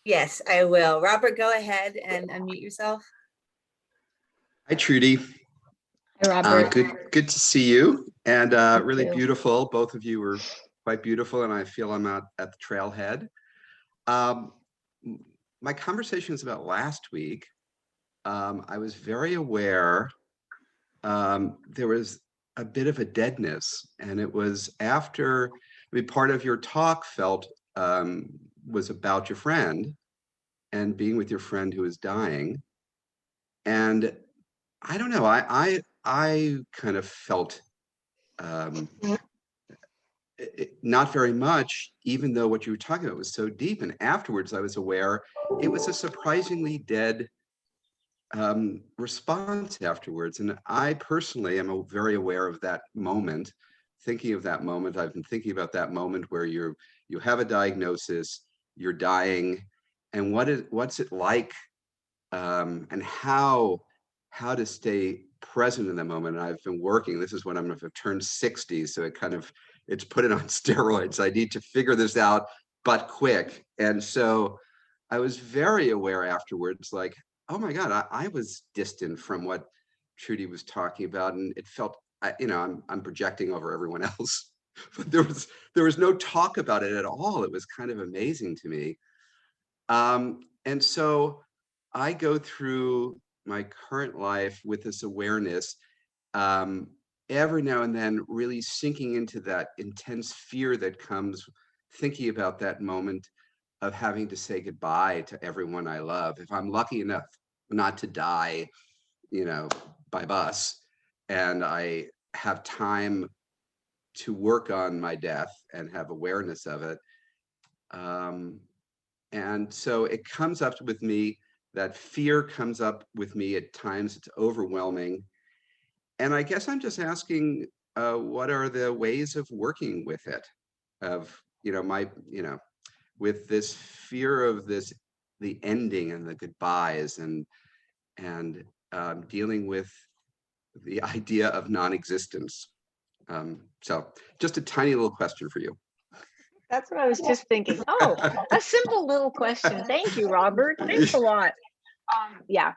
Yes, I will. Robert, go ahead and unmute yourself. Hi, Trudy. Hi, Robert. Good to see you, and really you. beautiful. Both of you were quite beautiful, and I feel I'm out at the trailhead. My conversations about last week, I was very aware there was a bit of a deadness, and it was after, part of your talk felt was about your friend and being with your friend who is dying. And I don't know, I kind of felt not very much, even though what you were talking about was so deep. And afterwards, I was aware it was a surprisingly dead response afterwards. And I personally am very aware of that moment, thinking of that moment. I've been thinking about that moment where you have a diagnosis, you're dying, and what's it like, and how to stay present in that moment. And I've been working, this is when I've turned 60, so it's put it on steroids. I need to figure this out, but quick. And so I was very aware afterwards, like, oh my God, I was distant from what Trudy was talking about. And it felt, I'm projecting over everyone else, but there was no talk about it at all. It was kind of amazing to me. And so I go through my current life with this awareness, every now and then really sinking into that intense fear that comes thinking about that moment of having to say goodbye to everyone I love. If I'm lucky enough not to die, by bus, and I have time to work on my death and have awareness of it. And so it comes up with me, that fear comes up with me at times. It's overwhelming. And I guess I'm just asking, what are the ways of working with it? With this fear of the ending and the goodbyes, and dealing with the idea of non-existence. So just a tiny little question for you. That's what I was just thinking. Oh, a simple little question. Thank you, Robert. Thanks a lot. Yeah.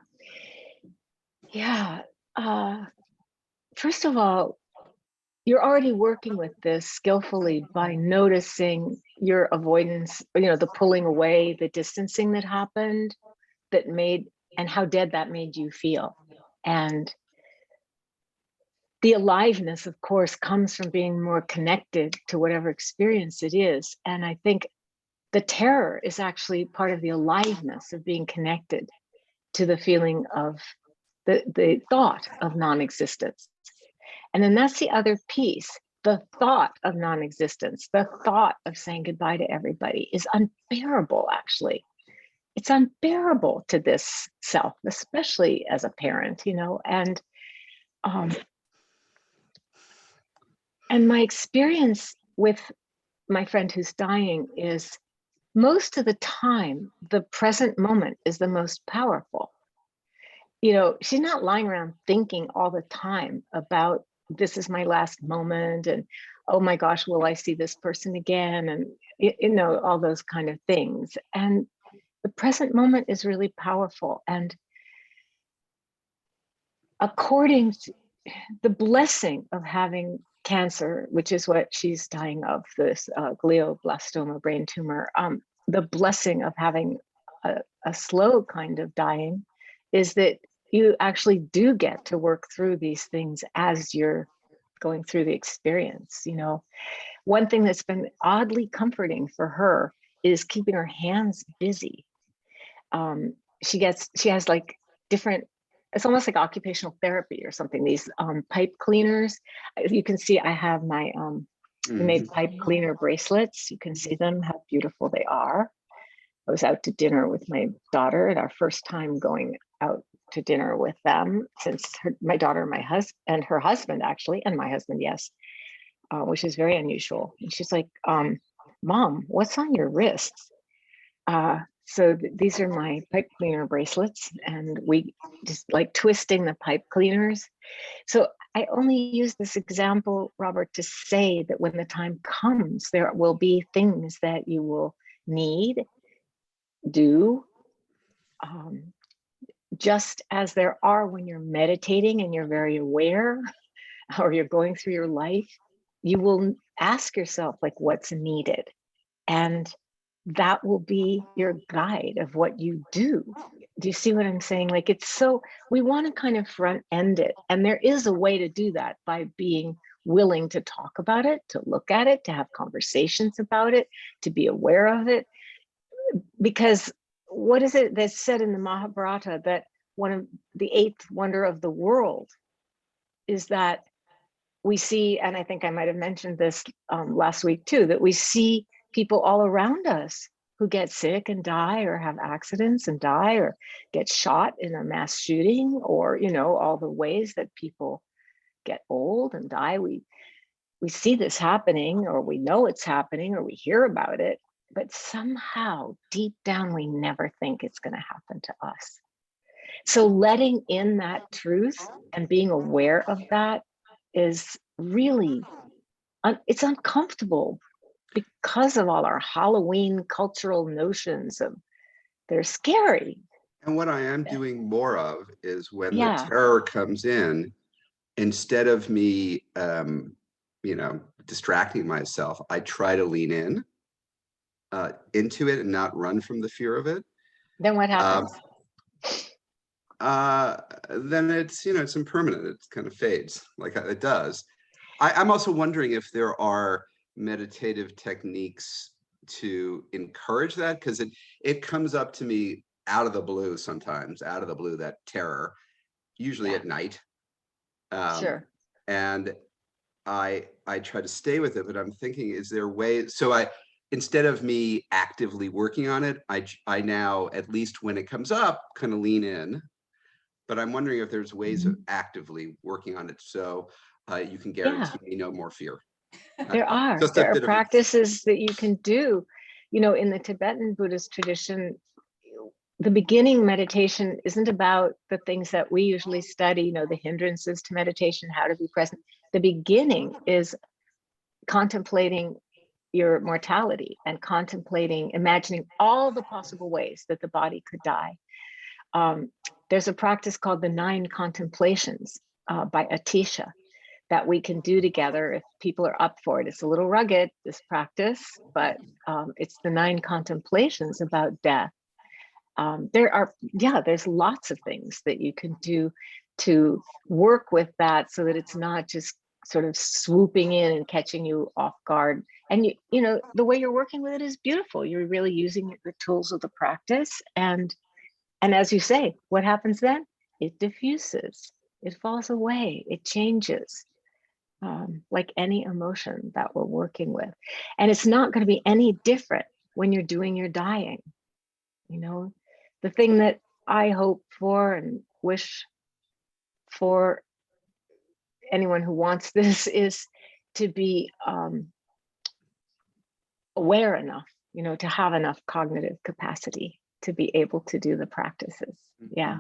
First of all, you're already working with this skillfully by noticing your avoidance, the pulling away, the distancing that happened, and how dead that made you feel. And the aliveness, of course, comes from being more connected to whatever experience it is. And I think the terror is actually part of the aliveness of being connected to the feeling of the thought of non-existence. And then that's the other piece. The thought of non-existence, the thought of saying goodbye to everybody is unbearable, actually. It's unbearable to this self, especially as a parent, and my experience with my friend who's dying is most of the time, the present moment is the most powerful. You know, she's not lying around thinking all the time about this is my last moment and oh my gosh, will I see this person again? And you know, all those kind of things. And the present moment is really powerful. And according to the blessing of having cancer, which is what she's dying of, this glioblastoma brain tumor, the blessing of having a slow kind of dying is that you actually do get to work through these things as you're going through the experience. You know, one thing that's been oddly comforting for her is keeping her hands busy. She has like different, it's almost like occupational therapy or something, these pipe cleaners. You can see I have my we made pipe cleaner bracelets. You can see them, how beautiful they are. I was out to dinner with my daughter, and our first time going out to dinner with them since my daughter, my husband, and her husband actually, and my husband, yes, which is very unusual. And she's like, Mom, what's on your wrists? So these are my pipe cleaner bracelets, and we just like twisting the pipe cleaners. So I only use this example, Robert, to say that when the time comes, there will be things that you will need, do, just as there are when you're meditating and you're very aware, or you're going through your life, you will ask yourself like what's needed. And that will be your guide of what you do. Do you see what I'm saying? Like, it's so, we want to kind of front end it. And there is a way to do that by being willing to talk about it, to look at it, to have conversations about it, to be aware of it. Because what is it that's said in the Mahabharata, that one of the eighth wonder of the world is that we see, and I think I might have mentioned this last week too, that we see people all around us who get sick and die, or have accidents and die, or get shot in a mass shooting, or, you know, all the ways that people get old and die. We see this happening, or we know it's happening, or we hear about it, but somehow deep down, we never think it's going to happen to us. So letting in that truth and being aware of that is really, it's uncomfortable because of all our Halloween cultural notions of, they're scary. And what I am doing more of is when the Yeah. terror comes in, instead of me, you know, distracting myself, I try to lean in into it and not run from the fear of it. Then what happens? Then it's, you know, it's impermanent. It kind of fades like it does. I'm also wondering if there are meditative techniques to encourage that, because it comes up to me out of the blue sometimes, out of the blue, that terror, usually at night. Sure. And I try to stay with it, but I'm thinking, is there ways? So instead of me actively working on it, I now, at least when it comes up, kind of lean in. But I'm wondering if there's ways of actively working on it so you can guarantee me no more fear. There are. Just a There are bit of practices that you can do. You know, in the Tibetan Buddhist tradition, the beginning meditation isn't about the things that we usually study, you know, the hindrances to meditation, how to be present. The beginning is contemplating your mortality and contemplating, imagining all the possible ways that the body could die. There's a practice called the 9 contemplations by Atisha that we can do together if people are up for it. It's a little rugged, this practice, but it's the 9 contemplations about death. There's lots of things that you can do to work with that, so that it's not just sort of swooping in and catching you off guard. And you know, the way you're working with it is beautiful. You're really using the tools of the practice. And as you say, what happens then? It diffuses, it falls away, it changes, like any emotion that we're working with. And it's not going to be any different when you're doing your dying. You know, the thing that I hope for and wish for anyone who wants this is to be aware enough to have enough cognitive capacity to be able to do the practices. Yeah.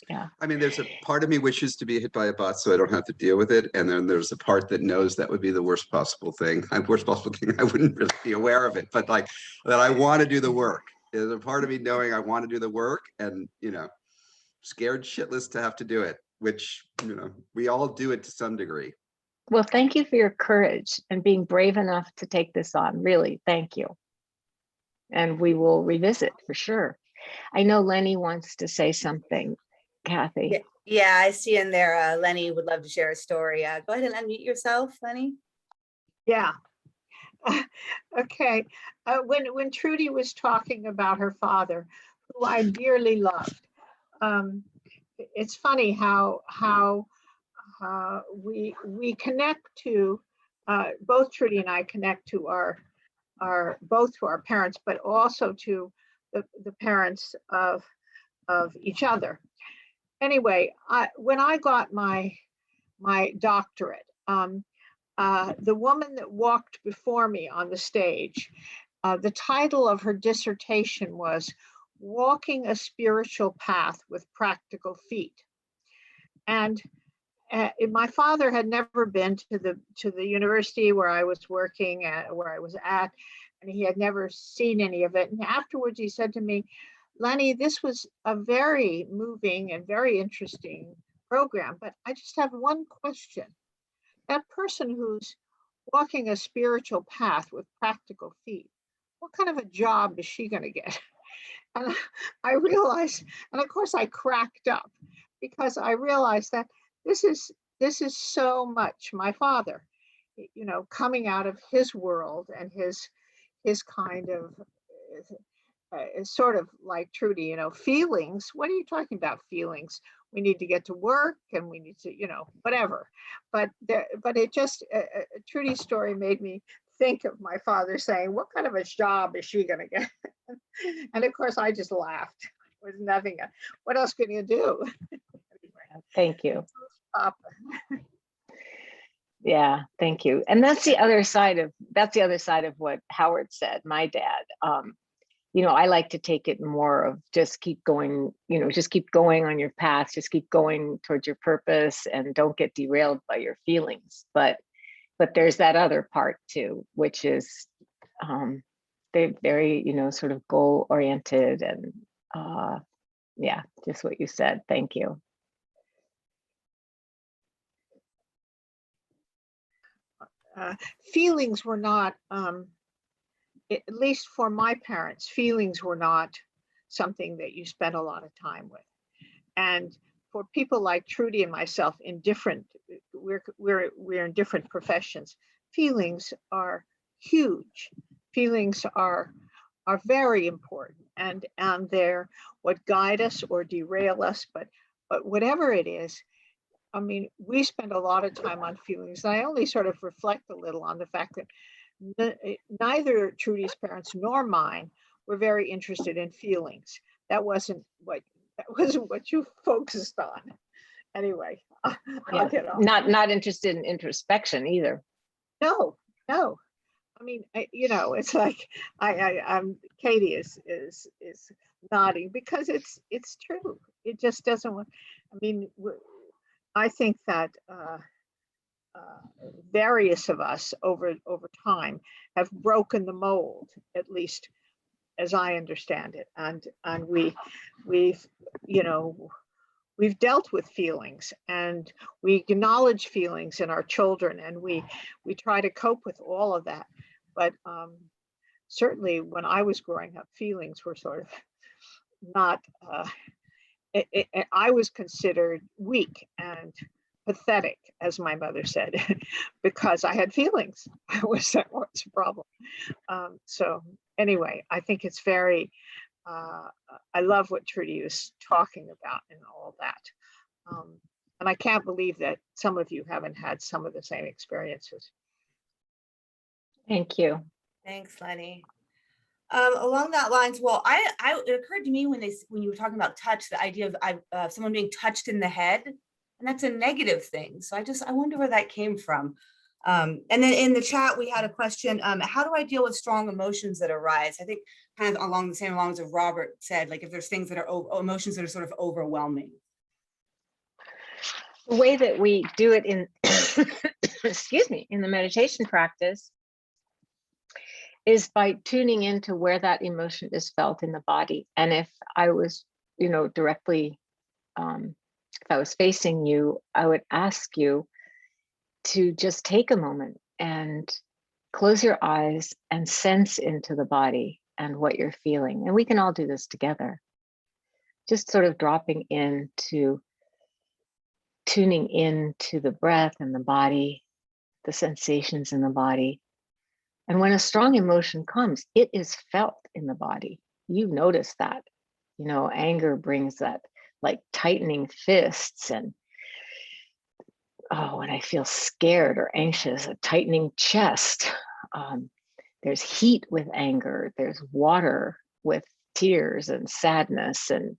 Yeah. I mean, there's a part of me wishes to be hit by a bus so I don't have to deal with it. And then there's a part that knows that would be the worst possible thing. I wouldn't really be aware of it, but like that I want to do the work. There's a part of me knowing I want to do the work and, scared shitless to have to do it, which, we all do it to some degree. Well, thank you for your courage and being brave enough to take this on. Really, thank you. And we will revisit for sure. I know Lenny wants to say something, Kathy. Yeah, I see in there, Lenny would love to share a story. Go ahead and unmute yourself, Lenny. Yeah. Okay. When Trudy was talking about her father, who I dearly loved, it's funny how we connect to both Trudy and I connect to both to our parents, but also to the parents of each other. Anyway, when I got my doctorate, the woman that walked before me on the stage, the title of her dissertation was "Walking a Spiritual Path with Practical Feet." And my father had never been to the university where I was working, where I was at, and he had never seen any of it. And afterwards, he said to me, "Lenny, this was a very moving and very interesting program, but I just have one question. That person who's walking a spiritual path with practical feet, what kind of a job is she going to get?" And I realized, and of course I cracked up, because I realized that this is so much my father, coming out of his world and his kind of sort of like Trudy, feelings. What are you talking about, feelings? We need to get to work and we need to, whatever. But it just, Trudy's story made me think of my father saying, what kind of a job is she going to get? And of course, I just laughed. There was nothing. What else can you do? Anyway, Thank you. Papa. Yeah, thank you. And that's the other side of what Howard said, my dad. I like to take it more of just keep going, just keep going on your path, just keep going towards your purpose and don't get derailed by your feelings. But there's that other part too, which is they're very, sort of goal oriented and yeah, just what you said. Thank you. Feelings were not, at least for my parents, feelings were not something that you spent a lot of time with. And for people like Trudy and myself we're in different professions, feelings are huge. Feelings are very important, and they're what guide us or derail us, but whatever it is, I mean, we spend a lot of time on feelings. And I only sort of reflect a little on the fact that neither Trudy's parents nor mine were very interested in feelings. That wasn't what you focused on. Anyway, I'll get off. Not interested in introspection either. No. I mean, it's like I'm Katie is nodding because it's true. It just doesn't want. I mean, I think that various of us over time have broken the mold, at least as I understand it, and we've dealt with feelings and we acknowledge feelings in our children, and we try to cope with all of that. But certainly, when I was growing up, feelings were sort of not. I was considered weak and pathetic, as my mother said, because I had feelings. That was a problem. So anyway, I think it's very, I love what Trudy was talking about and all that. And I can't believe that some of you haven't had some of the same experiences. Thank you. Thanks, Lenny. Along that lines, well, it occurred to me when you were talking about touch, the idea of someone being touched in the head, and that's a negative thing. So I wonder where that came from. And then in the chat, we had a question, how do I deal with strong emotions that arise? I think kind of along the same lines of Robert said, like if there's things that are emotions that are sort of overwhelming. The way that we do it in, excuse me, in the meditation practice is by tuning into where that emotion is felt in the body. And if I was, directly, if I was facing you, I would ask you to just take a moment and close your eyes and sense into the body and what you're feeling. And we can all do this together. Just sort of dropping into, tuning into the breath and the body, the sensations in the body. And when a strong emotion comes, it is felt in the body. You notice that, anger brings that like tightening fists, and when I feel scared or anxious, a tightening chest. There's heat with anger, there's water with tears and sadness. And,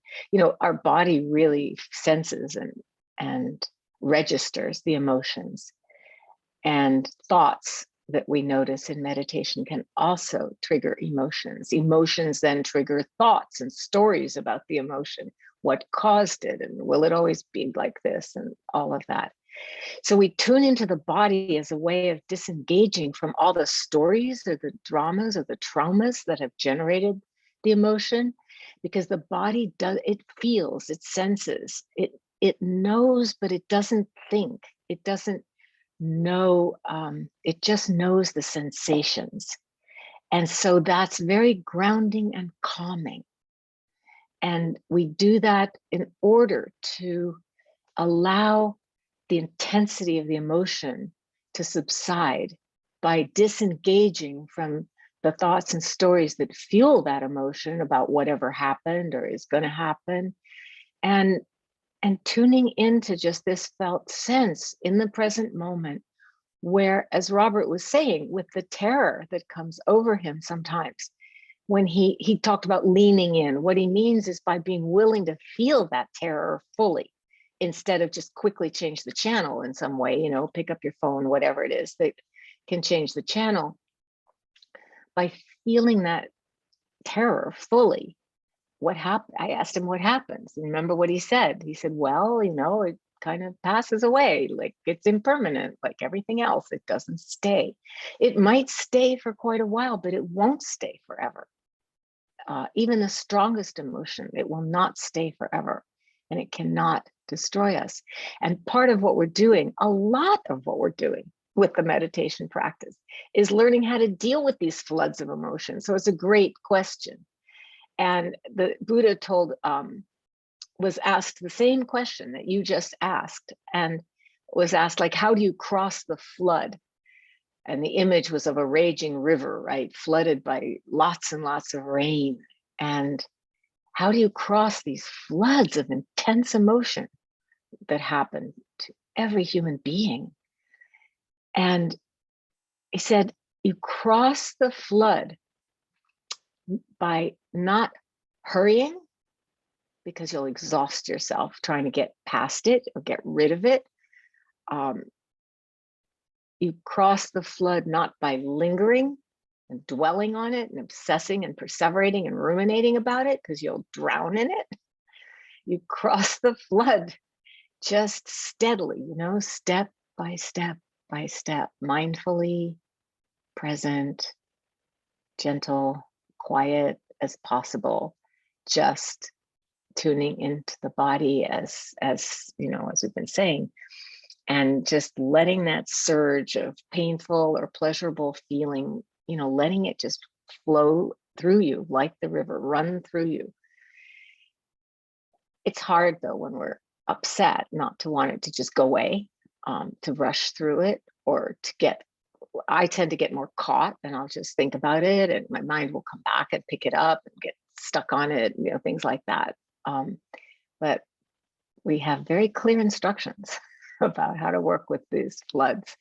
our body really senses and registers the emotions. And thoughts that we notice in meditation can also trigger emotions. Emotions then trigger thoughts and stories about the emotion, what caused it, and will it always be like this, and all of that. So we tune into the body as a way of disengaging from all the stories or the dramas or the traumas that have generated the emotion, because the body it feels, it senses, it knows, but it doesn't think. It doesn't know, it just knows the sensations. And so that's very grounding and calming. And we do that in order to allow the intensity of the emotion to subside by disengaging from the thoughts and stories that fuel that emotion about whatever happened or is going to happen, and tuning into just this felt sense in the present moment, where, as Robert was saying, with the terror that comes over him sometimes, when he talked about leaning in, what he means is by being willing to feel that terror fully, instead of just quickly change the channel in some way, pick up your phone, whatever it is that can change the channel. By feeling that terror fully, what happened? I asked him what happens. And remember what he said? He said, well, it kind of passes away, like it's impermanent, like everything else. It doesn't stay. It might stay for quite a while, but it won't stay forever. Even the strongest emotion, it will not stay forever, and it cannot destroy us. And part of what we're doing, a lot of what we're doing with the meditation practice, is learning how to deal with these floods of emotion. So it's a great question. And the Buddha was asked the same question that you just asked, and was asked, like, how do you cross the flood? And the image was of a raging river, right? Flooded by lots and lots of rain. And how do you cross these floods of intense emotion that happen to every human being? And he said, you cross the flood by not hurrying, because you'll exhaust yourself trying to get past it or get rid of it. You cross the flood not by lingering and dwelling on it and obsessing and perseverating and ruminating about it, because you'll drown in it. You cross the flood just steadily, step by step by step, mindfully, present, gentle, quiet as possible, just tuning into the body as we've been saying, and just letting that surge of painful or pleasurable feeling, letting it just flow through you like the river, run through you. It's hard though, when we're upset, not to want it to just go away, to rush through it, or I tend to get more caught, and I'll just think about it and my mind will come back and pick it up and get stuck on it, things like that. But we have very clear instructions about how to work with these floods.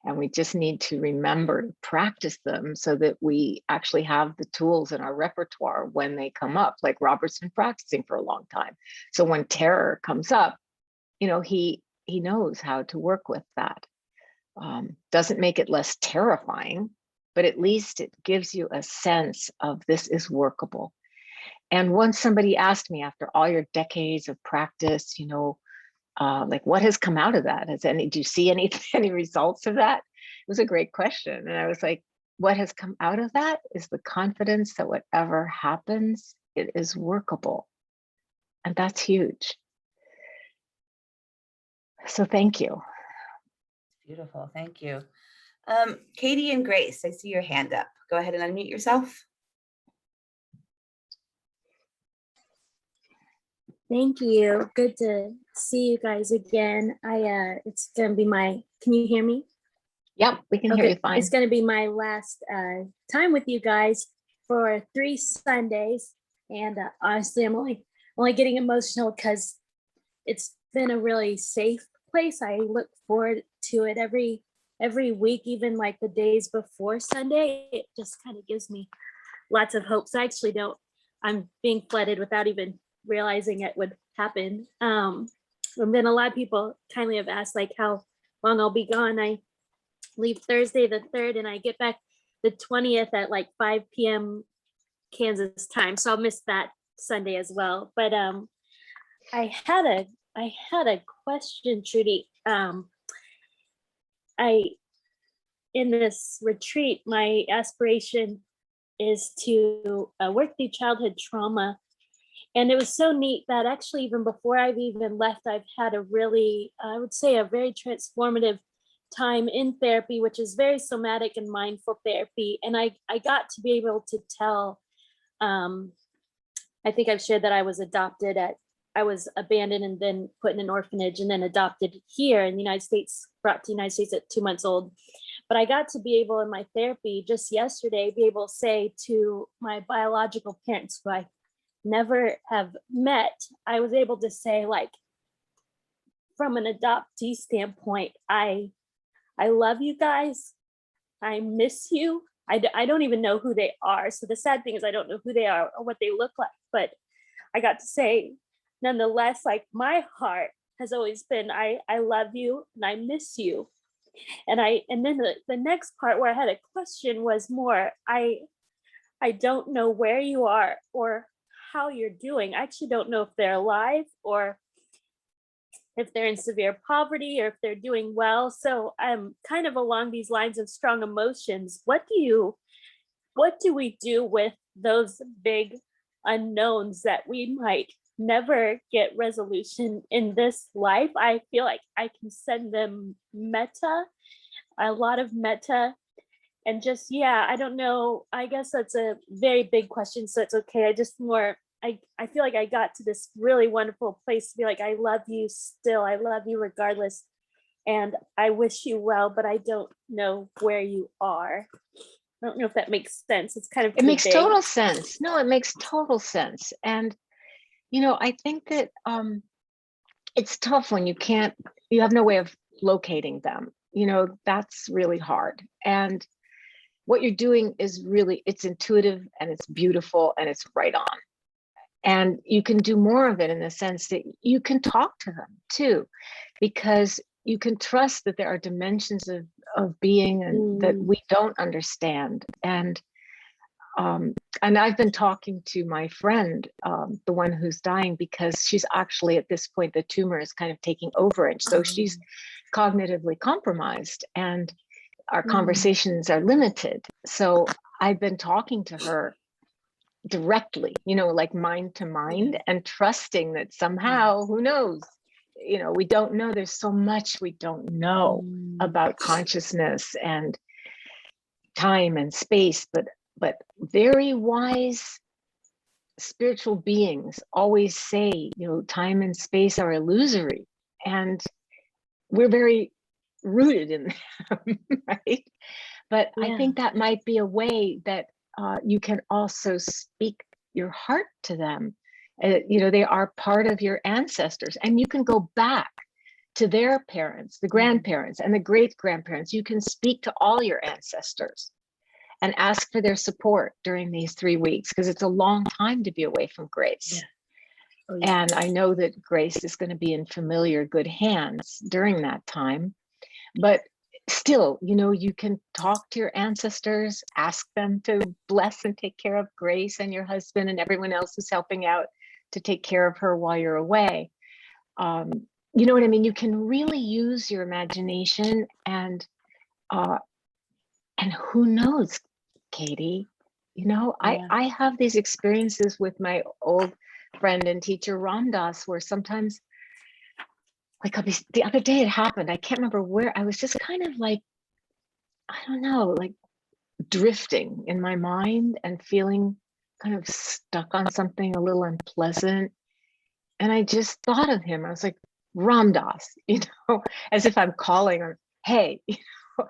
And we just need to remember to practice them so that we actually have the tools in our repertoire when they come up, like Robert's been practicing for a long time. So when terror comes up, he knows how to work with that. Doesn't make it less terrifying, but at least it gives you a sense of this is workable. And once somebody asked me, after all your decades of practice, like what has come out of that? Do you see any results of that? It was a great question. And I was like, what has come out of that is the confidence that whatever happens, it is workable. And that's huge. So thank you. Beautiful. Thank you. Katie and Grace, I see your hand up. Go ahead and unmute yourself. Thank you. Good to see you guys again. It's gonna be can you hear me? Yep, we can hear you fine. It's gonna be my last time with you guys for 3 Sundays. And honestly, I'm only getting emotional because it's been a really safe place. I look forward to it every week, even like the days before Sunday. It just kind of gives me lots of hope. So I actually I'm being flooded without even realizing it would happen. And then a lot of people kindly have asked like how long I'll be gone. I leave Thursday the 3rd and I get back the 20th at like 5 p.m. Kansas time. So I'll miss that Sunday as well. But I had a question, Trudy. In this retreat, my aspiration is to work through childhood trauma. And it was so neat that actually even before I've even left, I've had a really, I would say a very transformative time in therapy, which is very somatic and mindful therapy. And I got to be able to tell, I think I've shared that I was I was abandoned and then put in an orphanage and then adopted here in the United States, brought to the United States at 2 months old. But I got to be able in my therapy just yesterday, be able to say to my biological parents who I never have met, I was able to say like, from an adoptee standpoint, I love you guys. I miss you. I don't even know who they are. So the sad thing is I don't know who they are or what they look like, but I got to say, nonetheless, like my heart has always been, I love you and I miss you. And then the next part where I had a question was more, I don't know where you are or how you're doing. I actually don't know if they're alive or if they're in severe poverty or if they're doing well. So I'm kind of along these lines of strong emotions. What do we do with those big unknowns that we might never get resolution in this life? I feel like I can send them a lot of metta, and just, I don't know. I guess that's a very big question, so it's okay. I feel like I got to this really wonderful place to be like, I love you still. I love you regardless. And I wish you well, but I don't know where you are. I don't know if that makes sense. It's kind of It makes big. total sense. No, it makes total sense. And, I think that it's tough when you have no way of locating them. That's really hard. And what you're doing is really, it's intuitive and it's beautiful and it's right on. And you can do more of it in the sense that you can talk to them too, because you can trust that there are dimensions of being and that we don't understand. And I've been talking to my friend, the one who's dying, because she's actually at this point, the tumor is kind of taking over. And so she's cognitively compromised and our conversations are limited. So I've been talking to her directly, like mind to mind, and trusting that somehow, who knows, we don't know. There's so much we don't know about consciousness and time and space, but very wise spiritual beings always say, time and space are illusory, and we're very rooted in them, right? But I think that might be a way that you can also speak your heart to them. They are part of your ancestors, and you can go back to their parents, the grandparents and the great grandparents. You can speak to all your ancestors and ask for their support during these 3 weeks, because it's a long time to be away from Grace. And I know that Grace is going to be in familiar, good hands during that time. But still, you know, you can talk to your ancestors, ask them to bless and take care of Grace and your husband and everyone else who's helping out to take care of her while you're away. You know what I mean? You can really use your imagination, and who knows, Katie, you know, Yeah. I have these experiences with my old friend and teacher Ram Dass, where sometimes, like the other day it happened, I can't remember where, I was just kind of like, I don't know, like drifting in my mind and feeling kind of stuck on something a little unpleasant. And I just thought of him. I was like, Ram Dass, you know, as if I'm calling her, hey, you know,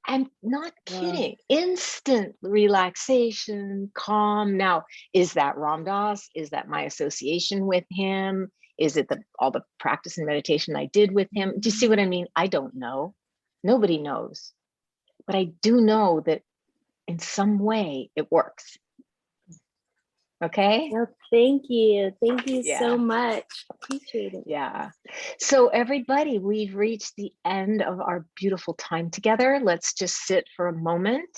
I'm not kidding. Instant relaxation, calm. Now, is that Ram Dass? Is that my association with him? Is it all the practice and meditation I did with him? Do you see what I mean? I don't know. Nobody knows. But I do know that in some way it works. Okay? Well, thank you. Thank you Yeah. so much. Appreciate it. Yeah. So everybody, we've reached the end of our beautiful time together. Let's just sit for a moment.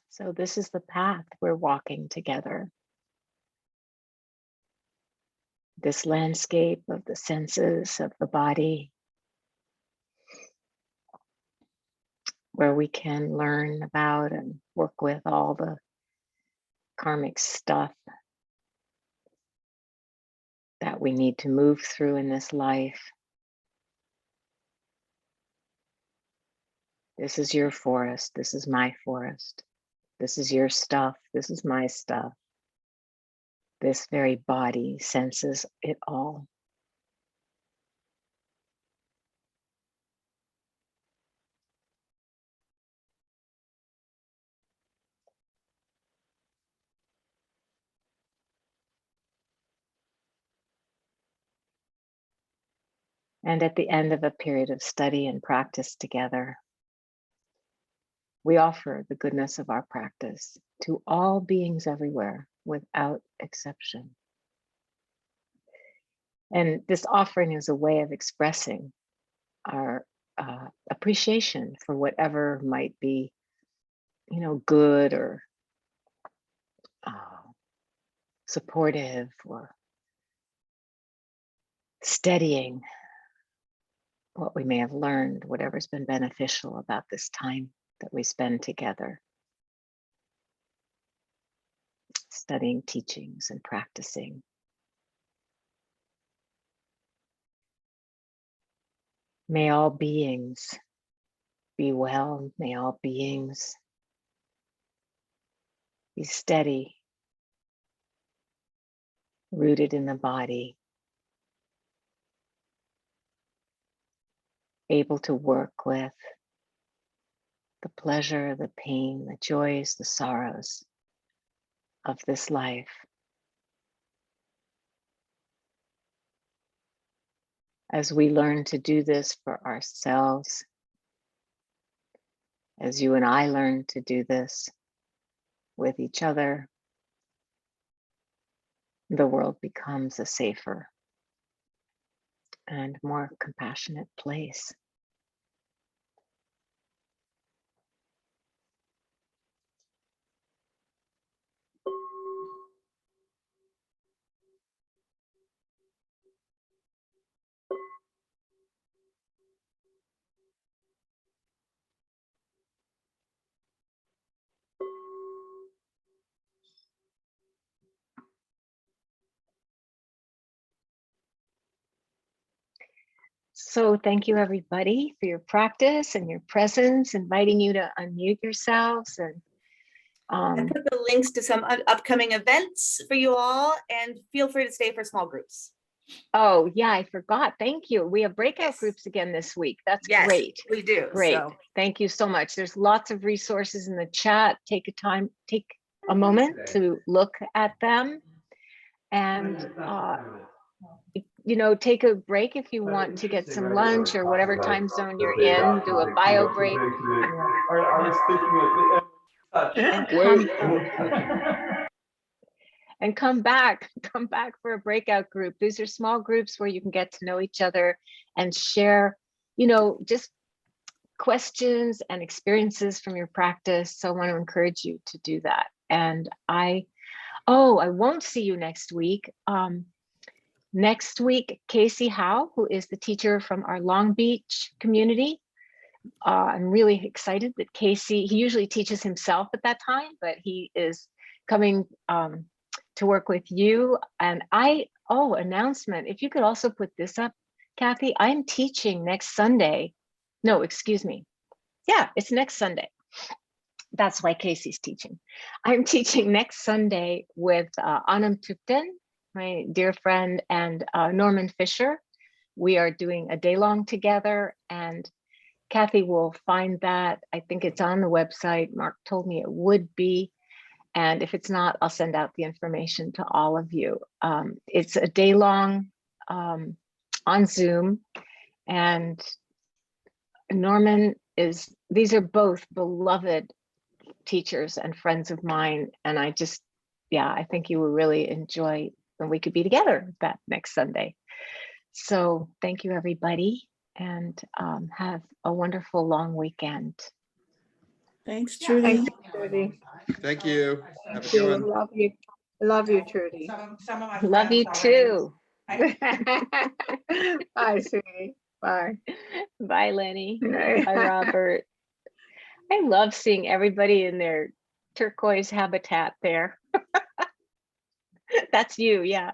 So this is the path we're walking together. This landscape of the senses, of the body, where we can learn about and work with all the karmic stuff that we need to move through in this life. This is your forest. This is my forest. This is your stuff. This is my stuff. This very body senses it all. And at the end of a period of study and practice together, we offer the goodness of our practice to all beings everywhere without exception. And this offering is a way of expressing our appreciation for whatever might be, you know, good or supportive or steadying what we may have learned, whatever's been beneficial about this time that we spend together, studying teachings and practicing. May all beings be well. May all beings be steady, rooted in the body, able to work with the pleasure, the pain, the joys, the sorrows of this life. As we learn to do this for ourselves, as you and I learn to do this with each other, the world becomes a safer and more compassionate place. So thank you everybody for your practice and your presence, inviting you to unmute yourselves. And I put the links to some upcoming events for you all, and feel free to stay for small groups. Oh, yeah, I forgot. Thank you. We have breakout Yes. groups again this week. That's Yes, great. we do. Great. So Thank you so much. There's lots of resources in the chat. Take a moment to look at them, and take a break if you want to get some lunch or whatever time zone you're in. Do a bio break and come back for a breakout group. These are small groups where you can get to know each other and share, just questions and experiences from your practice. So I want to encourage you to do that. And I won't see you next week. Next week, Casey Howe, who is the teacher from our Long Beach community. I'm really excited that Casey, he usually teaches himself at that time, but he is coming to work with you. And announcement, if you could also put this up, Kathy, I'm teaching next Sunday. No, excuse me. Yeah, it's next Sunday. That's why Casey's teaching. I'm teaching next Sunday with Anam Tupten, my dear friend, and Norman Fisher. We are doing a day-long together, and Kathy will find that. I think it's on the website. Mark told me it would be. And if it's not, I'll send out the information to all of you. It's a day-long on Zoom, and Norman these are both beloved teachers and friends of mine. And I think you will really enjoy when we could be together that next Sunday. So thank you, everybody, and have a wonderful long weekend. Thanks, Trudy. Thank you, Trudy. Thank you. Have a Thank good you. one. Love you. Love you, Trudy. some of my Love you friends already- too. Bye, sweetie. Bye. Bye, Lenny. Bye, Robert. I love seeing everybody in their turquoise habitat there. That's you, yeah.